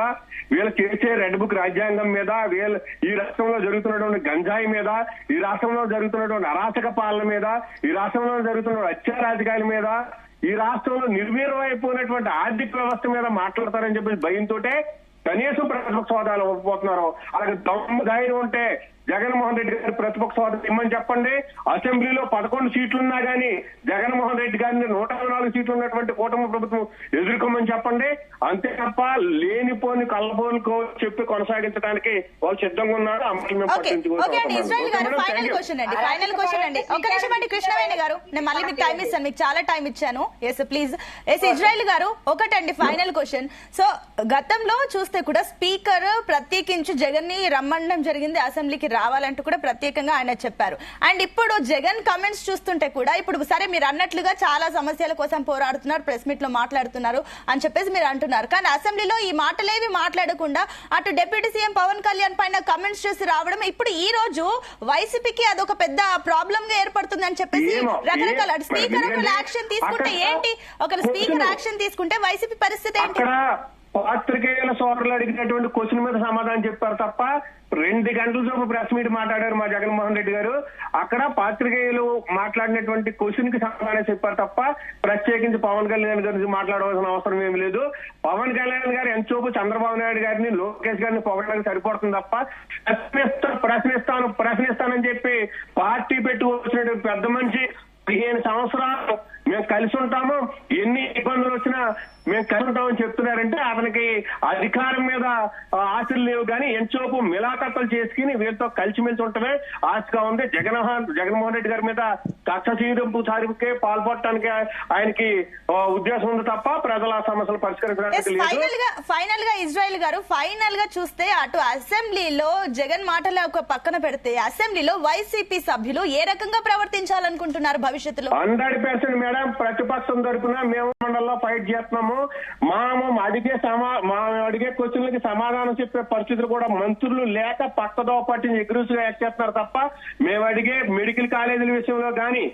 వీళ్ళు చేసే రెడ్ బుక్ రాజ్యాంగం మీద, వీళ్ళు ఈ రాష్ట్రంలో జరుగుతున్నటువంటి గంజాయి మీద, ఈ రాష్ట్రంలో జరుగుతున్నటువంటి అరాచక పాలన మీద, ఈ రాష్ట్రంలో జరుగుతున్న హత్యా రాజకీయాల మీద, ఈ రాష్ట్రంలో నిర్వీర్యమైపోయినటువంటి ఆర్థిక వ్యవస్థ మీద మాట్లాడతారని చెప్పేసి భయంతో కనీసం ప్రతిపక్ష హోదాలు ఇవ్వకపోతున్నారు. అలాగే దమ్ము ధైర్యం ఉంటే జగన్మోహన్ రెడ్డి గారు ప్రతిపక్ష హోదా ఇమ్మని చెప్పండి. అసెంబ్లీలో 11 సీట్లున్నా గానీ జగన్మోహన్ రెడ్డి గారిని 104 సీట్లు ఉన్నటువంటి కూటమి ప్రభుత్వం ఎదుర్కోమని చెప్పండి. అంతే తప్ప లేనిపోని కళ్ళబోలుకో చెప్పి కొనసాగించడానికి వాళ్ళు సిద్ధంగా ఉన్నారు. కృష్ణవేణి గారు నేను మళ్ళీ మీకు టైం ఇస్తాను, మీకు చాలా టైం ఇచ్చాను. Yes please. ఎస్ ఇజ్రాయెల్ గారు ఒకటండి ఫైనల్ క్వశ్చన్. సో గతంలో చూస్తే కూడా స్పీకర్ ప్రత్యేకించి జగన్ ని రమ్మడం జరిగింది, అసెంబ్లీకి రావాలంటూ కూడా ప్రత్యేకంగా ఆయన చెప్పారు. అండ్ ఇప్పుడు జగన్ కమెంట్స్ చూస్తుంటే కూడా ఇప్పుడు సరే మీరు అన్నట్లుగా చాలా సమస్యల కోసం పోరాడుతున్నారు, ప్రెస్ మీట్ లో మాట్లాడుతున్నారు అని చెప్పేసి మీరు అంటున్నారు. కానీ అసెంబ్లీలో ఈ మాటలేవి మాట్లాడకుండా అటు డిప్యూటీ సీఎం పవన్ కళ్యాణ్ పైన కమెంట్స్ చేసి రావడం ఇప్పుడు ఈ రోజు వైసీపీకి అదొక పెద్ద ప్రాబ్లం గా ఏర్పడుతుంది అని చెప్పేసి రకరకాల స్పీకర్ యాక్షన్ తీసుకుంటే ఏంటి, ఒక స్పీకర్ యాక్షన్ తీసుకుంటే వైసీపీ పరిస్థితి ఏంటి? పాత్రికేయుల సోదరులు అడిగినటువంటి క్వశ్చన్ మీద సమాధానం చెప్పారు తప్ప 2 గంటల సేపు ప్రెస్ మీట్ మాట్లాడారు మా జగన్మోహన్ రెడ్డి గారు. అక్కడ పాత్రికేయులు మాట్లాడినటువంటి క్వశ్చన్ కి సమాధానం చెప్పారు తప్ప ప్రత్యేకించి పవన్ కళ్యాణ్ గారి గురించి మాట్లాడవలసిన అవసరం ఏమి లేదు. పవన్ కళ్యాణ్ గారు ఎంతసేపు చంద్రబాబు నాయుడు గారిని, లోకేష్ గారిని పొగడానికి సరిపడుతుంది తప్ప ప్రశ్నిస్తానని చెప్పి పార్టీ పెట్టుకోవాల్సినటువంటి పెద్ద మనిషి 15 సంవత్సరాలు మేము కలిసి ఉంటాము, ఎన్ని ఇబ్బందులు వచ్చినా మేము కలిసి ఉంటామని చెప్తున్నారంటే అతనికి అధికారం మీద ఆశలు లేవు. కానీ ఎంతసేపు మిలాఖతులు చేసుకుని వీళ్ళతో కలిసిమెలిసి ఉండటమే ఆశగా ఉంది. జగన్మోహన్ రెడ్డి గారి మీద కక్ష తీరింపు సారికే పాల్పడటానికి ఆయనకి ఉద్దేశం ఉంది తప్ప ప్రజల సమస్యలు పరిష్కరించడానికి లేదు. ఫైనల్ గా ఇజ్రాయెల్ గారు, ఫైనల్ గా చూస్తే అటు అసెంబ్లీలో జగన్ మాటలు ఒక పక్కన పెడితే అసెంబ్లీలో వైసీపీ సభ్యులు ఏ రకంగా ప్రవర్తించాలనుకుంటున్నారు భవిష్యత్తులో? 100% మేడం ప్రతిపక్షం తరపున మేము మండలంలో ఫైట్ చేస్తున్నాము. అడిగే క్వశ్చన్లకి సమాధానం చెప్పే పరిస్థితులు కూడా మంత్రులు లేక పక్కదో పట్టిన ఎగ్రూస్గా యాక్ట్ చేస్తున్నారు తప్ప మేము అడిగే మెడికల్ కాలేజీల విషయంలో కానీ,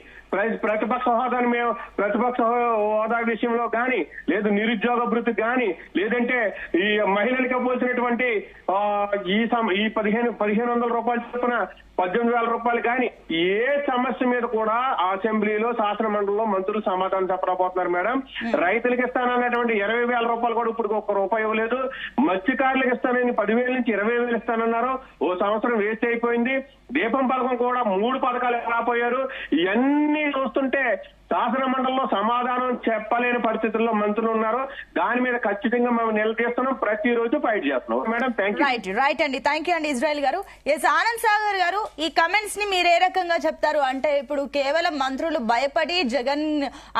ప్రతిపక్ష హోదాను మేము ప్రతిపక్ష హోదా విషయంలో కానీ, లేదు నిరుద్యోగ భృతి కానీ, లేదంటే ఈ మహిళలకు ఇవ్వాల్సినటువంటి ఈ 1500 రూపాయలు చొప్పున 18,000 రూపాయలు కానీ ఏ సమస్య మీద కూడా అసెంబ్లీలో శాసన మండలిలో మంత్రులు సమాధానం చెప్పలేకపోతున్నారు మేడం. రైతులకు ఇస్తానన్నటువంటి 20,000 రూపాయలు కూడా ఇప్పుడు ₹1 ఇవ్వలేదు. మత్స్యకారులకు ఇస్తానని 10,000 నుంచి 20,000 ఇస్తానన్నారు. ఓ సంవత్సరం వేస్ట్ అయిపోయింది. దీపం పథకం కూడా 3 పథకాలు రాపోయారు. ఇవన్నీ చూస్తుంటే శాసన మండలిలో సమాధానం చెప్పలేని పరిస్థితుల్లో మంత్రులు ఉన్నారు. దాని మీద ఖచ్చితంగా మేము నిలదీస్తున్నాం, ప్రతిరోజు ఫైట్ చేస్తున్నాం మేడం. Thank you. రైట్ అండి, థ్యాంక్ యూ అండి ఇజ్రాయెల్ గారు. ఎస్ ఆనంద్ సాగర్ గారు, ఈ కమెంట్స్ ని మీరు ఏ రకంగా చెప్తారు? అంటే ఇప్పుడు కేవలం మంత్రులు భయపడి జగన్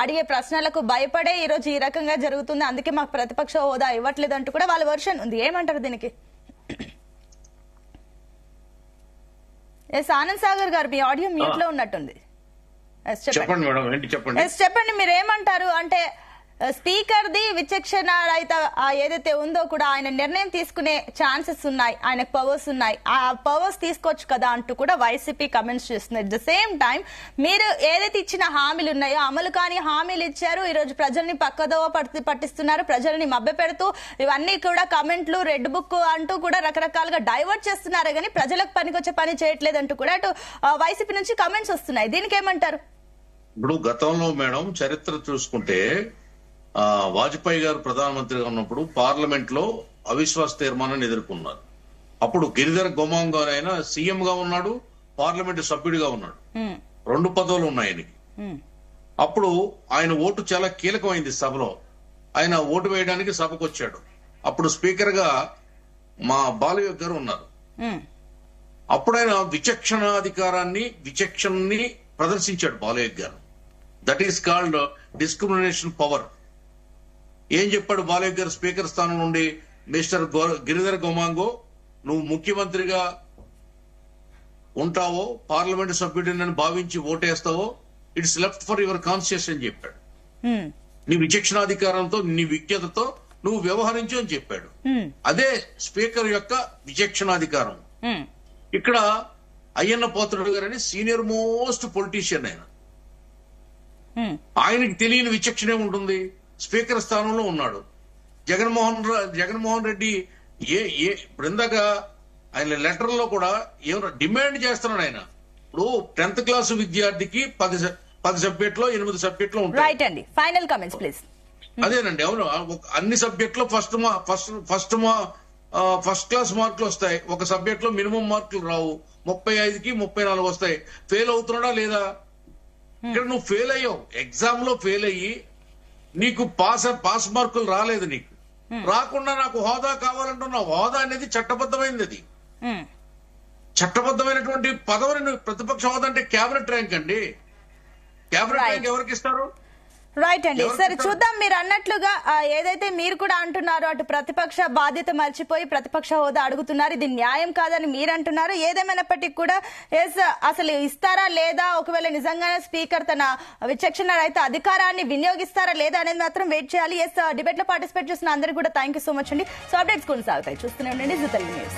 అడిగే ప్రశ్నలకు భయపడే ఈ రోజు ఈ రకంగా జరుగుతుంది, అందుకే మాకు ప్రతిపక్ష హోదా ఇవ్వట్లేదు అంటూ కూడా వాళ్ళ వర్షన్ ఉంది. ఏమంటారు దీనికి? ఎస్ ఆనంద్ సాగర్ గారు, మీ ఆడియో మ్యూట్ లో ఉన్నట్టుంది. చెప్పండి మేడం, ఏంటి చెప్పండి. చెప్పండి మీరు ఏమంటారు? అంటే స్పీకర్ ది విచక్షణ రహిత ఏదైతే ఉందో కూడా ఆయన నిర్ణయం తీసుకునే ఛాన్సెస్ ఉన్నాయి, ఆయనకు పవర్స్ ఉన్నాయి, ఆ పవర్స్ తీసుకోవచ్చు కదా అంటూ కూడా వైసీపీ కమెంట్స్ చేస్తుంది. అట్ ద సేమ్ టైం మీరు ఏదైతే ఇచ్చిన హామీలు ఉన్నాయో అమలు కాని హామీలు ఇచ్చారు, ఈ రోజు ప్రజల్ని పక్కదోవ పట్టిస్తున్నారు, ప్రజల్ని మభ్యపెడుతూ ఇవన్నీ కూడా కమెంట్లు రెడ్ బుక్ అంటూ కూడా రకరకాలుగా డైవర్ట్ చేస్తున్నారు, కానీ ప్రజలకు పనికొచ్చే పని చేయట్లేదంటూ కూడా అటు వైసీపీ నుంచి కమెంట్స్ వస్తున్నాయి. దీనికి ఏమంటారు? ఇప్పుడు గతంలో మేడం చరిత్ర చూసుకుంటే వాజ్పేయి గారు ప్రధానమంత్రిగా ఉన్నప్పుడు పార్లమెంట్ లో అవిశ్వాస తీర్మానాన్ని ఎదుర్కొన్నారు. అప్పుడు గిరిధర్ గోమాంగ్ గారు ఆయన సీఎం గా ఉన్నాడు, పార్లమెంట్ సభ్యుడిగా ఉన్నాడు, 2 పదవులు ఉన్నాయి ఆయనకి. అప్పుడు ఆయన ఓటు చాలా కీలకమైంది సభలో. ఆయన ఓటు వేయడానికి సభకు వచ్చాడు. అప్పుడు స్పీకర్ గా మా బాలయోగ్ గారు ఉన్నారు. అప్పుడు ఆయన విచక్షణని ప్రదర్శించాడు బాలయోగ్ గారు. That is called discrimination power. ఏం చెప్పాడు బాలయోగ్ గారు స్పీకర్ స్థానం నుండి? మిస్టర్ గిరిధర్ గోమాంగో, నువ్వు ముఖ్యమంత్రిగా ఉంటావో, పార్లమెంట్ సభ్యుడిని భావించి ఓటేస్తావో, it's left for your conscious అని చెప్పాడు. నీ విచక్షణాధికారంతో, నీ విజ్ఞతతో నువ్వు వ్యవహరించు అని చెప్పాడు. అదే స్పీకర్ యొక్క విచక్షణాధికారం. ఇక్కడ అయ్యన్న పాత్రుడు గారని సీనియర్ మోస్ట్ పొలిటీషియన్ ఆయనకి తెలియని విచక్షణ ఉంటుంది. స్పీకర్ స్థానంలో ఉన్నాడు. జగన్మోహన్ రెడ్డి ఇప్పుడు ఇందాక ఆయన లెటర్ లో కూడా ఏమైనా డిమాండ్ చేస్తున్నాడు. ఆయన ఇప్పుడు 10th క్లాస్ విద్యార్థికి 10 సబ్జెక్టులో 8 సబ్జెక్టులో ఉంటాయి. Final comments please. అదేనండి, అవును. అన్ని సబ్జెక్టులో ఫస్ట్ క్లాస్ మార్కులు వస్తాయి. ఒక సబ్జెక్ట్ లో మినిమం మార్కులు రావు. 35కి 34 వస్తాయి. ఫెయిల్ అవుతున్నాడా లేదా? ఇక్కడ నువ్వు ఫెయిల్ అయ్యావు, ఎగ్జామ్ లో ఫెయిల్ అయ్యి నీకు పాస్ మార్కులు రాలేదు. నీకు రాకుండా నాకు హోదా కావాలంటున్నావు. హోదా అనేది చట్టబద్ధమైనది. అది చట్టబద్ధమైనటువంటి పదవిని ప్రతిపక్ష హోదా అంటే క్యాబినెట్ ర్యాంక్ అండి. క్యాబినెట్ ర్యాంక్ ఎవరికి ఇస్తారు? రైట్ అండి. సరే చూద్దాం. మీరు అన్నట్లుగా ఏదైతే మీరు కూడా అంటున్నారో అటు ప్రతిపక్ష బాధ్యత మర్చిపోయి ప్రతిపక్ష హోదా అడుగుతున్నారు, ఇది న్యాయం కాదని మీరు అంటున్నారు. ఏదేమైనప్పటికీ కూడా అసలు ఇస్తారా లేదా, ఒకవేళ నిజంగానే స్పీకర్ తన విచక్షణ రహిత అధికారాన్ని వినియోగిస్తారా లేదా అనేది మాత్రం వెయిట్ చేయాలి. డిబేట్ లో పార్టిసిపేట్ చేసిన అందరికీ కూడా థ్యాంక్ యూ సో మచ్ అండి. సో అప్డేట్స్ కొనసాగుతాయి. చూస్తూనే ఉండండి జీ తెలుగు న్యూస్.